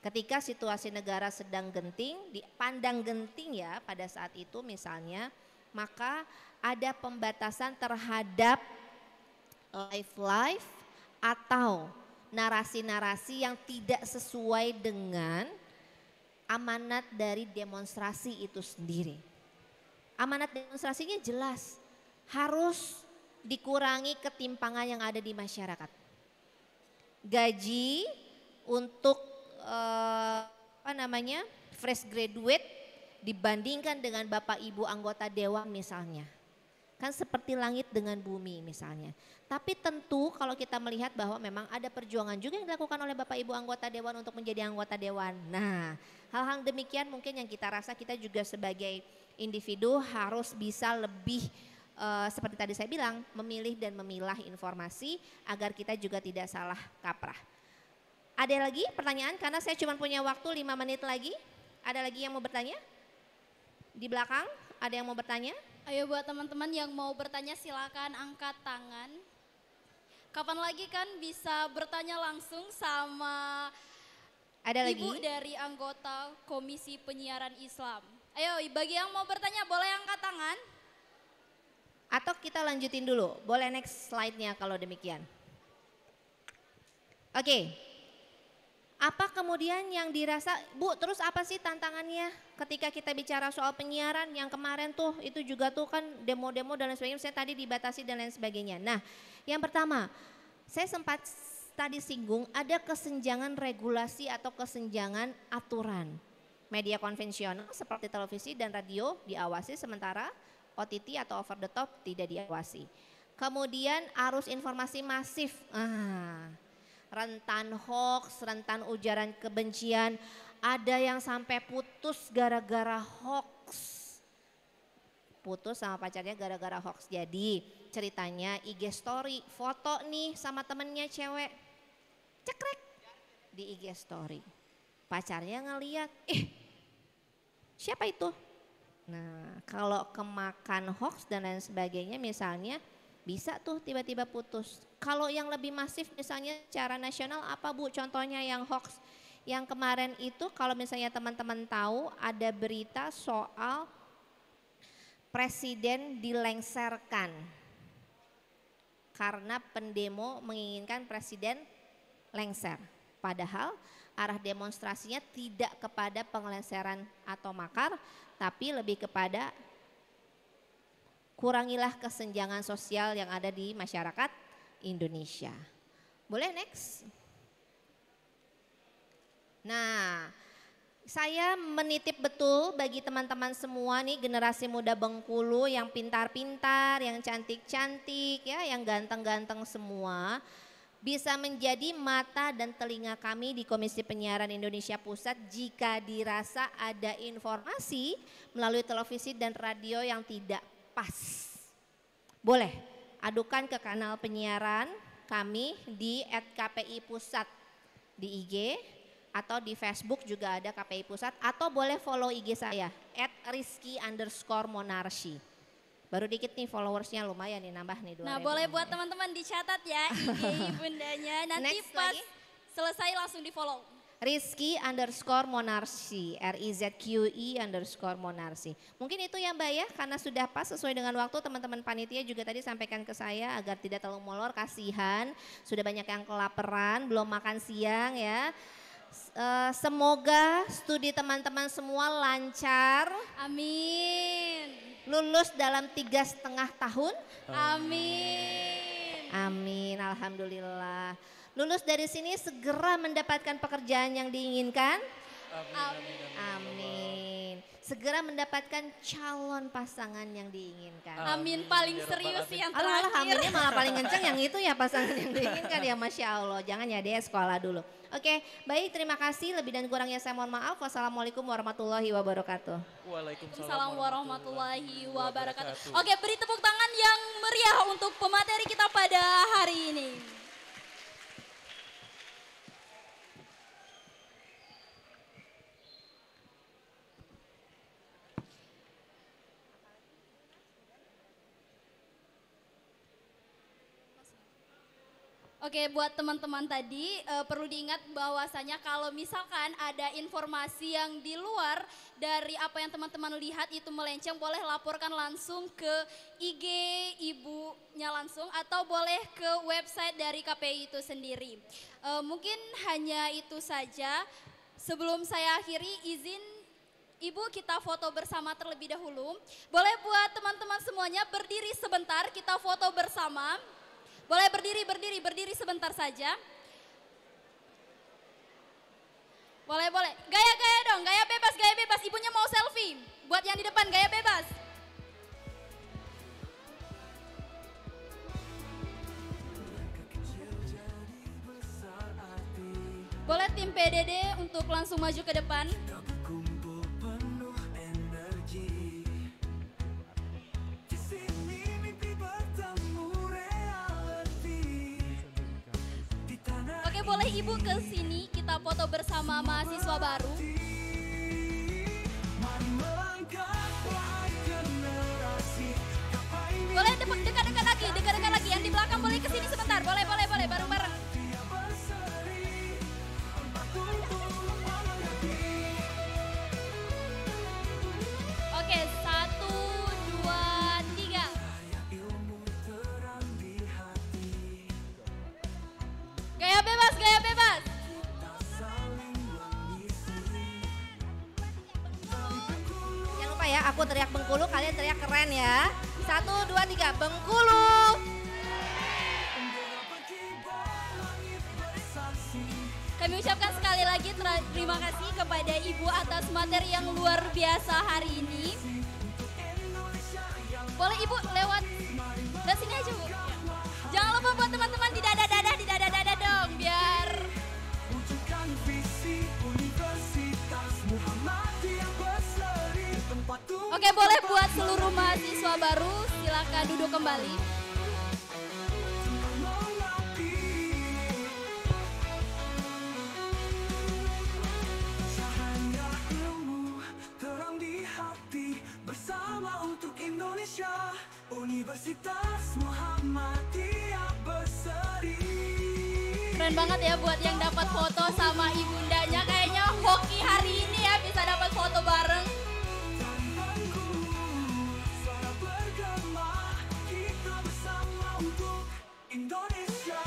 Ketika situasi negara sedang genting, dipandang genting ya pada saat itu misalnya, maka ada pembatasan terhadap live atau narasi-narasi yang tidak sesuai dengan amanat dari demonstrasi itu sendiri. Amanat demonstrasinya jelas, harus dikurangi ketimpangan yang ada di masyarakat. Gaji untuk fresh graduate dibandingkan dengan Bapak Ibu anggota dewan misalnya. Kan seperti langit dengan bumi misalnya. Tapi tentu kalau kita melihat bahwa memang ada perjuangan juga yang dilakukan oleh Bapak Ibu anggota dewan untuk menjadi anggota dewan. Nah, hal-hal demikian mungkin yang kita rasa kita juga sebagai individu harus bisa lebih seperti tadi saya bilang, memilih dan memilah informasi agar kita juga tidak salah kaprah. Ada lagi pertanyaan karena saya cuma punya waktu 5 menit lagi. Ada lagi yang mau bertanya? Di belakang ada yang mau bertanya? Ayo buat teman-teman yang mau bertanya silakan angkat tangan. Kapan lagi kan bisa bertanya langsung sama ada Ibu lagi? dari anggota Komisi Penyiaran Islam. Ayo bagi yang mau bertanya boleh angkat tangan. Atau kita lanjutin dulu, boleh next slide-nya kalau demikian. Oke, apa kemudian yang dirasa, Bu terus apa sih tantangannya ketika kita bicara soal penyiaran yang kemarin tuh itu juga tuh kan demo-demo dan lain sebagainya, saya tadi dibatasi dan lain sebagainya. Nah yang pertama, saya sempat tadi singgung ada kesenjangan regulasi atau kesenjangan aturan. Media konvensional seperti televisi dan radio diawasi sementara OTT atau over the top tidak diawasi. Kemudian arus informasi masif, rentan hoax, rentan ujaran kebencian, ada yang sampai putus gara-gara hoax. Putus sama pacarnya gara-gara hoax. Jadi ceritanya IG story, foto nih sama temennya cewek, cekrek di IG story. Pacarnya ngeliat, siapa itu? Nah kalau kemakan hoax dan lain sebagainya misalnya bisa tuh tiba-tiba putus. Kalau yang lebih masif misalnya secara nasional apa Bu contohnya yang hoax? Yang kemarin itu kalau misalnya teman-teman tahu ada berita soal presiden dilengsarkan karena pendemo menginginkan presiden lengser. Padahal arah demonstrasinya tidak kepada pengelengseran atau makar, tapi lebih kepada kurangilah kesenjangan sosial yang ada di masyarakat Indonesia. Boleh next? Nah, saya menitip betul bagi teman-teman semua nih generasi muda Bengkulu yang pintar-pintar, yang cantik-cantik ya, yang ganteng-ganteng semua. Bisa menjadi mata dan telinga kami di Komisi Penyiaran Indonesia Pusat jika dirasa ada informasi melalui televisi dan radio yang tidak pas. Boleh adukan ke kanal penyiaran kami di @KPI Pusat di IG atau di Facebook juga ada KPI Pusat atau boleh follow IG saya @rizky_monarsi. Baru dikit nih followersnya lumayan nih nambah nih 2.000. Nah boleh buat teman-teman dicatat ya IG bundanya. Nanti Next pas lagi. selesai langsung di follow. Rizky_monarsi, RIZQI_monarsi. Mungkin itu ya Mbak ya, karena sudah pas sesuai dengan waktu teman-teman panitia juga tadi sampaikan ke saya agar tidak terlalu molor, kasihan. Sudah banyak yang kelaparan, belum makan siang ya. Semoga studi teman-teman semua lancar. Amin. Lulus dalam 3,5 tahun. Amin. Amin, alhamdulillah. Lulus dari sini segera mendapatkan pekerjaan yang diinginkan. Amin. Segera mendapatkan calon pasangan yang diinginkan. Amin paling serius yang Alah, terakhir. aminnya malah paling kenceng yang itu ya pasangan yang diinginkan ya Masya Allah. Jangan ya deh sekolah dulu. Oke baik terima kasih lebih dan kurangnya saya mohon maaf. Wassalamualaikum warahmatullahi wabarakatuh. Waalaikumsalam warahmatullahi wabarakatuh. Oke beri tepuk tangan yang meriah untuk pemateri kita pada hari ini. Oke, buat teman-teman tadi perlu diingat bahwasanya kalau misalkan ada informasi yang di luar dari apa yang teman-teman lihat itu melenceng, boleh laporkan langsung ke IG ibunya langsung atau boleh ke website dari KPI itu sendiri. Mungkin hanya itu saja. Sebelum saya akhiri, izin Ibu kita foto bersama terlebih dahulu. Boleh buat teman-teman semuanya berdiri sebentar, kita foto bersama. Boleh berdiri sebentar saja. Boleh. Gaya dong, gaya bebas. Ibunya mau selfie. Buat yang di depan, gaya bebas. Boleh tim PDD untuk langsung maju ke depan. Ibu ke sini kita foto bersama mahasiswa baru. Boleh dekat-dekat lagi, yang di belakang boleh ke sini sebentar, boleh, bareng-bareng. Oke, 1, 2, 3. Gaya bebas. Jangan lupa ya, aku teriak Bengkulu, kalian teriak keren ya. 1, 2, 3, Bengkulu. Kami ucapkan sekali lagi terima kasih kepada Ibu atas materi yang luar biasa hari ini. Boleh Ibu lewat dari sini aja Bu. Jangan lupa buat teman-teman di dada dong biar. Oke, boleh buat seluruh mahasiswa baru silakan duduk kembali. Bersama untuk Indonesia, Universitas Muhammadiyah Berseri. Keren banget ya buat yang dapat foto sama ibundanya. Kayaknya hoki hari ini ya bisa dapat foto bareng. Suara bergema, kita bersama untuk Indonesia.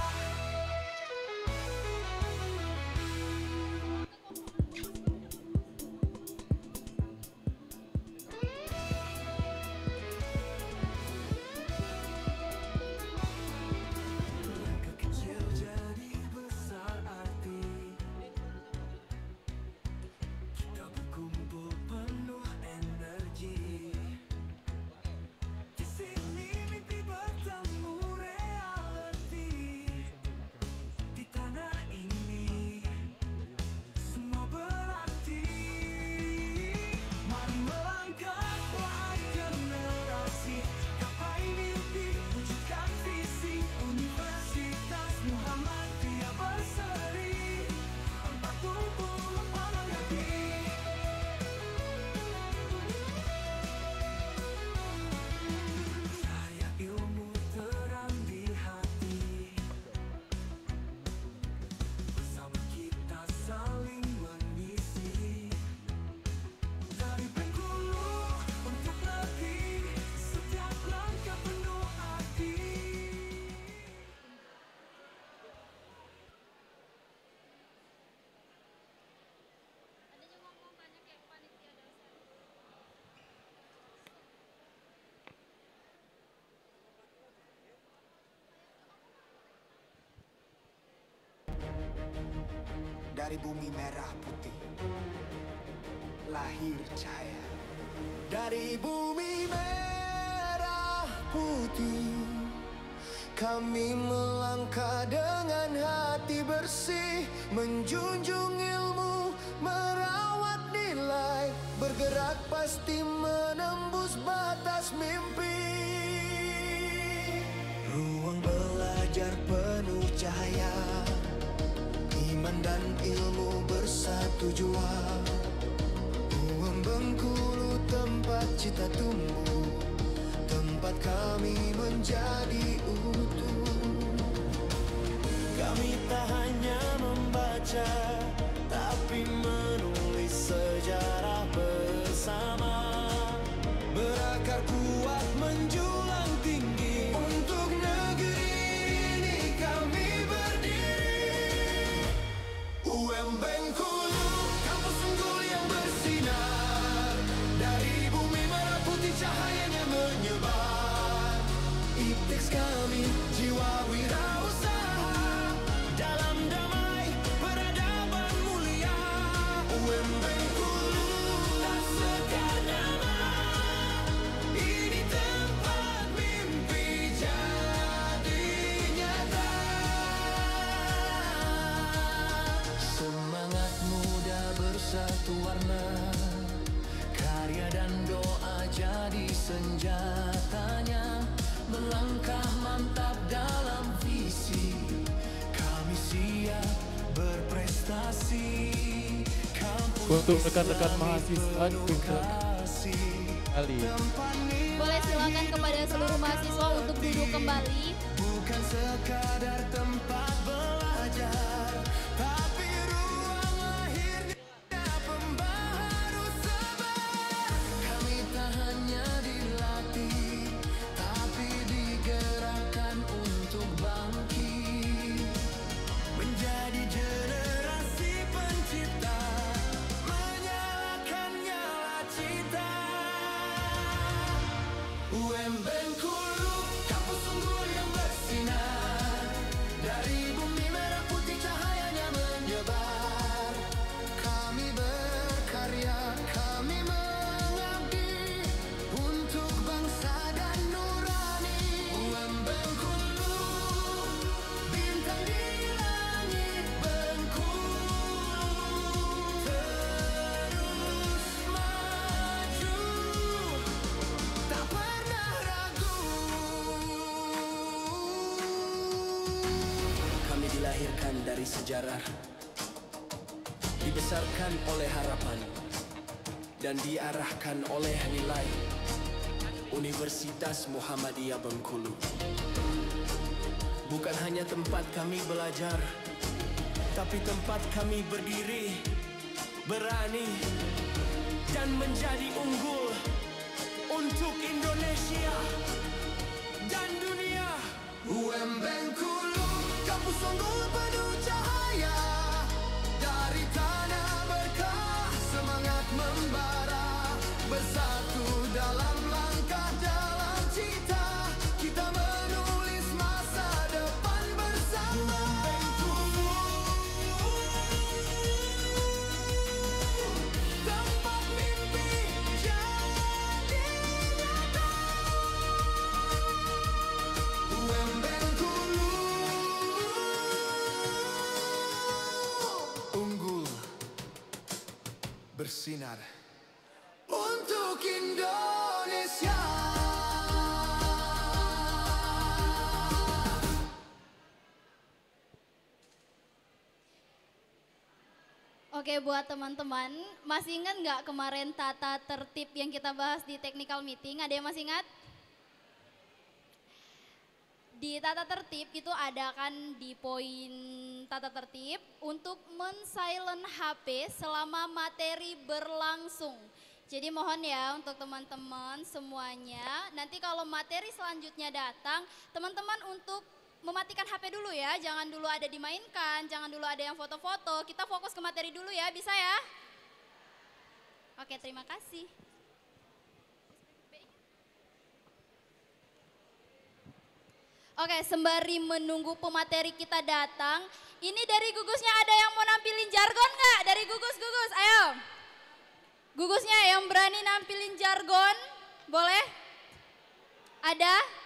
Dari bumi merah putih lahir cahaya. Dari bumi merah putih kami melangkah dengan hati bersih, menjunjung ilmu, merawat nilai, bergerak pasti menembus batas mimpi. Ruang belajar penuh cahaya, iman dan ilmu bersatu jua. Bengkulu tempat cita tumbuh, tempat kami menjadi utuh. Kami tak hanya membaca, tapi menulis sejarah bersama. Berakar kuat menjulang tinggi, untuk negeri ini kami berdiri. UM Bengkulu, kampus unggul yang bersinar, dari bumi merah putih cahayanya menyebar. Itex kami, jiwa wirausaha, dalam damai peradaban mulia. UM Bengkulu tak sekedar nama, ini tempat mimpi jadi nyata. Semangatmu untuk rekan-rekan mahasiswa juga kali. Boleh silakan kepada seluruh mahasiswa untuk duduk kembali. Bukan sekadar tempat belajar, tapi ruang lahirnya pembaharu sebar. Kami tak hanya dilatih, tapi digerakkan untuk bangkit, menjadi generasi pencipta, menyalakan nyala cita. UM Bengkulu, kampus unggul yang bersinar, dari bumi merah putih cahayanya menyebar. Kami berkarya, kami mengabdi untuk bangsa dan nurani. UM Bengkulu, bintang di langit Bengkulu, terus maju, tak pernah ragu. Kami dilahirkan dari sejarah, dibesarkan oleh harapan, dan diarahkan oleh nilai. Universitas Muhammadiyah Bengkulu bukan hanya tempat kami belajar, tapi tempat kami berdiri, berani, dan menjadi unggul untuk Indonesia dan dunia. UM Bengkulu, kampus unggul penuh cahaya, dari tanah berkah semangat membara, bersatu dalam langkah, dalam cita, kita menulis masa depan bersama. Tempat mimpi jadi nyata. UM Bengkulu, unggul, bersinar untuk Indonesia. Oke, buat teman-teman, masih ingat nggak kemarin tata tertib yang kita bahas di technical meeting? Ada yang masih ingat? Di tata tertib itu ada kan di poin tata tertib untuk men-silent HP selama materi berlangsung. Jadi mohon ya untuk teman-teman semuanya, nanti kalau materi selanjutnya datang, teman-teman untuk mematikan HP dulu ya, jangan dulu ada dimainkan, jangan dulu ada yang foto-foto, kita fokus ke materi dulu ya, bisa ya? Oke, terima kasih. Oke, sembari menunggu pemateri kita datang, ini dari gugusnya ada yang mau nampilin jargon nggak? Dari gugus, ayo. Gugusnya yang berani nampilin jargon, boleh? Ada?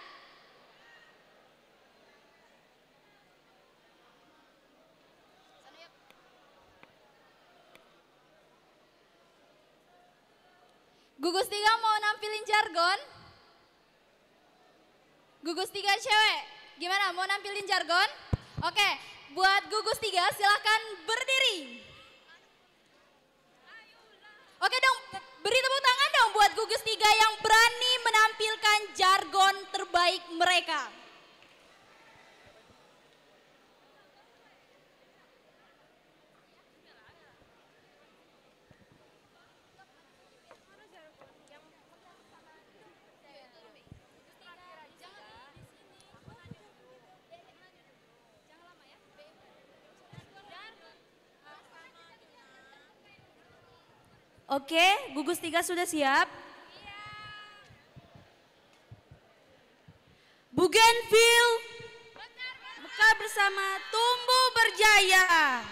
Gugus 3 mau nampilin jargon? Gugus 3 cewek, gimana mau nampilin jargon? Oke, buat gugus 3 silakan berdiri. Oke dong, beri tepuk tangan dong buat gugus 3 yang berani menampilkan jargon terbaik mereka. Oke, gugus 3 sudah siap? Bougainville, Mekar bersama tumbuh berjaya.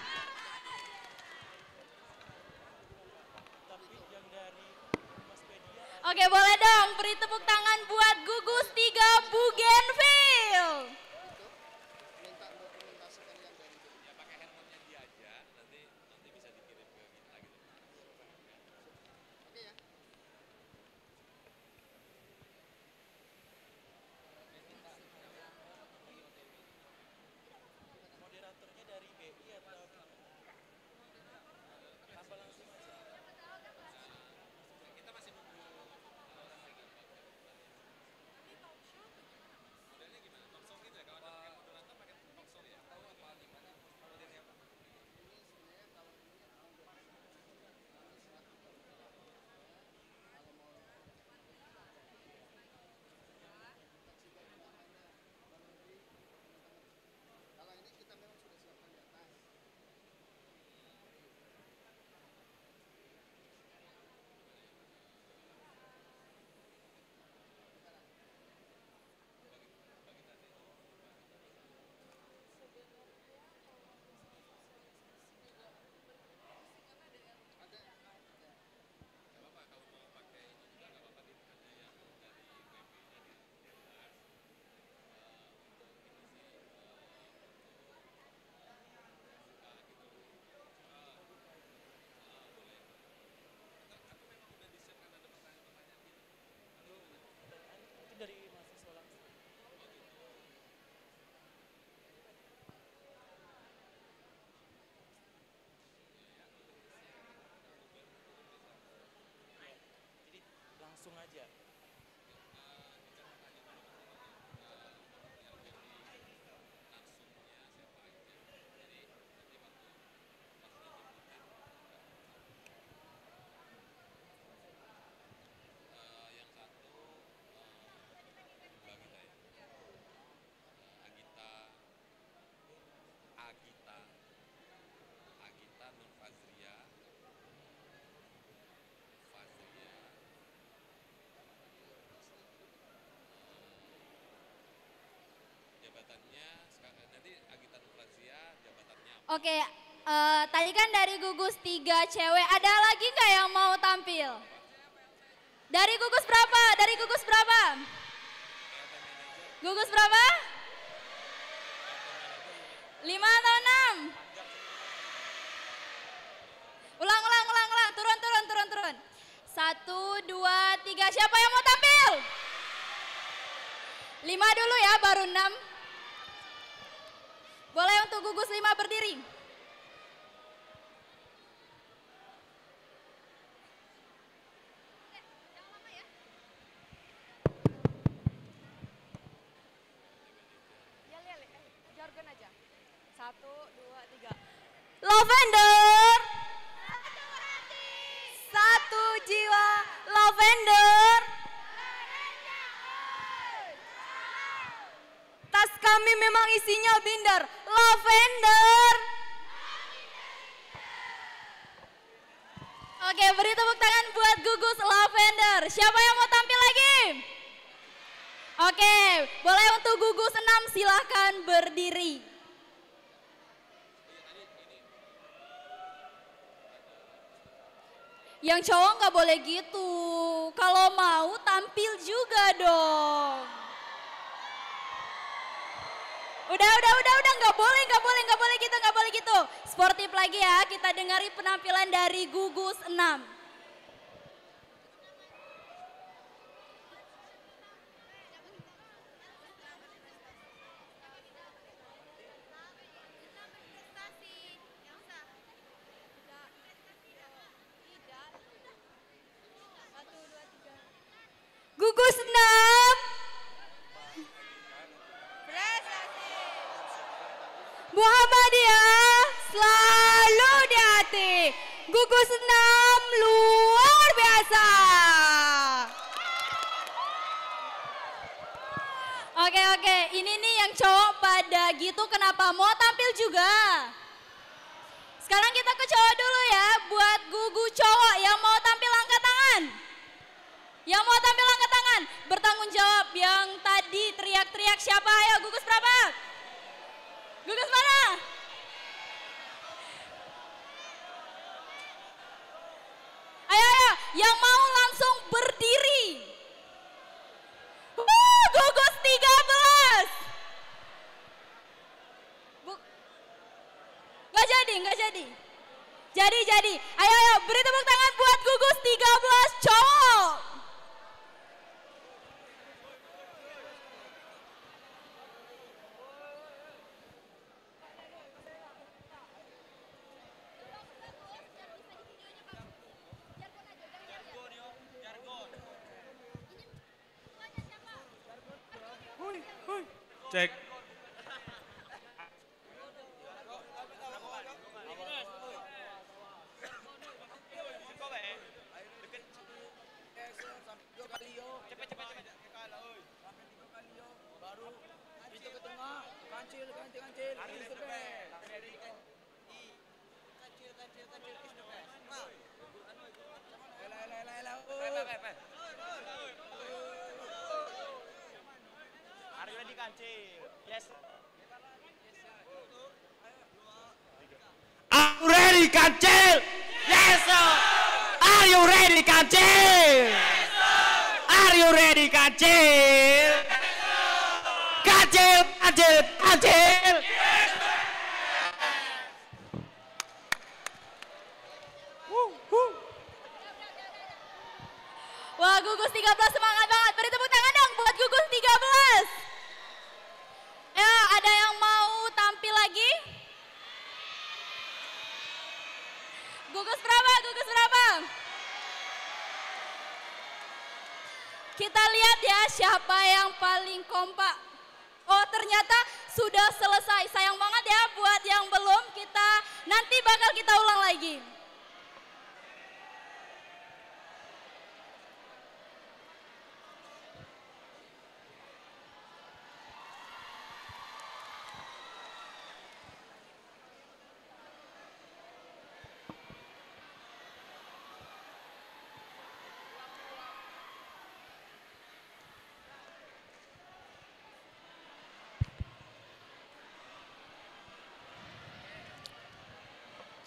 Oke, boleh dong beri tepuk tangan buat gugus 3 Bougainville. langsung aja. Oke, tadi kan dari gugus 3 cewek, ada lagi nggak yang mau tampil? Dari gugus berapa? Dari gugus berapa? Gugus berapa? 5 atau 6? Ulang, turun. 1, 2, 3, siapa yang mau tampil? 5 dulu ya, baru 6. Boleh untuk gugus 5 berdiri. Jargon aja. 1, 2, 3. Lavender. Satu jiwa lavender. Tas kami memang isinya binder. Lavender. Oke, beri tepuk tangan buat gugus lavender. Siapa yang mau tampil lagi? Oke, boleh untuk gugus 6 silahkan berdiri. Yang cowok nggak boleh gitu. Kalau mau tampil juga dong. Udah, nggak boleh gitu. Sportif lagi ya, kita dengari penampilan dari gugus 6. Gugus 6. Muhammadiyah selalu di hati. Gugus 6 luar biasa. Oke, ini nih yang cowok pada gitu kenapa mau tampil juga? Sekarang kita ke cowok dulu ya, buat gugus cowok yang mau tampil angkat tangan. Yang mau tampil angkat tangan, bertanggung jawab. Yang tadi teriak-teriak siapa? Ayo, gugus berapa? Gugus mana? Ayo, yang mau langsung berdiri. Gugus 13. Nggak jadi. Jadi. Ayo, beri tepuk tangan buat gugus 13 cowok. Cek. Are you ready, Kancil? Yes. Are you ready, Kancil? Yes, sir. Are you ready, Kancil? Yes, sir. Are you ready, Kancil? Kancil. Yes, Wah, gugus 13 semangat banget. Beri tepuk tangan dong buat gugus 13. Ya, ada yang mau tampil lagi? Gugus berapa? Kita lihat ya siapa yang paling kompak. Oh ternyata sudah selesai. Sayang banget ya buat yang belum, kita nanti bakal kita ulang lagi.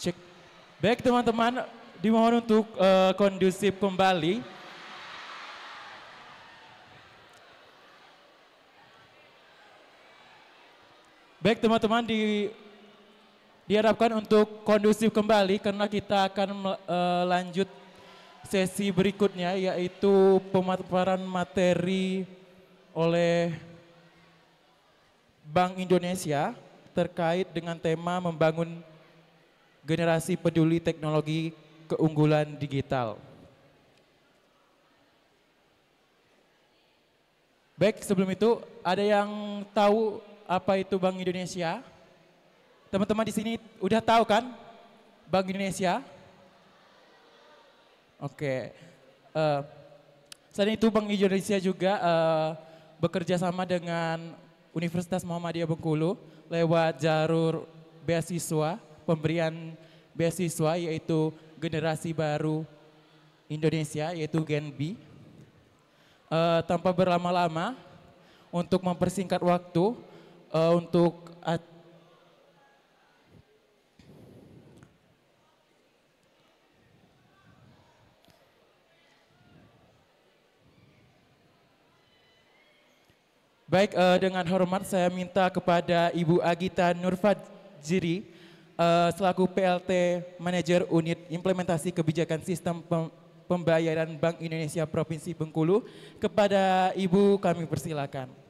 Cek. Baik teman-teman, dimohon untuk kondusif kembali. Baik teman-teman, diharapkan untuk kondusif kembali karena kita akan lanjut sesi berikutnya, yaitu pemaparan materi oleh Bank Indonesia terkait dengan tema membangun generasi peduli teknologi keunggulan digital. Baik, sebelum itu ada yang tahu apa itu Bank Indonesia? Teman-teman di sini udah tahu kan Bank Indonesia? Oke. Selain itu Bank Indonesia juga bekerja sama dengan Universitas Muhammadiyah Bengkulu lewat jalur beasiswa, pemberian beasiswa yaitu Generasi Baru Indonesia yaitu GENBI. Tanpa berlama-lama untuk mempersingkat waktu Baik, dengan hormat saya minta kepada Ibu Agita Nurfajiri selaku PLT Manajer Unit Implementasi Kebijakan Sistem Pembayaran Bank Indonesia Provinsi Bengkulu. Kepada Ibu kami persilakan.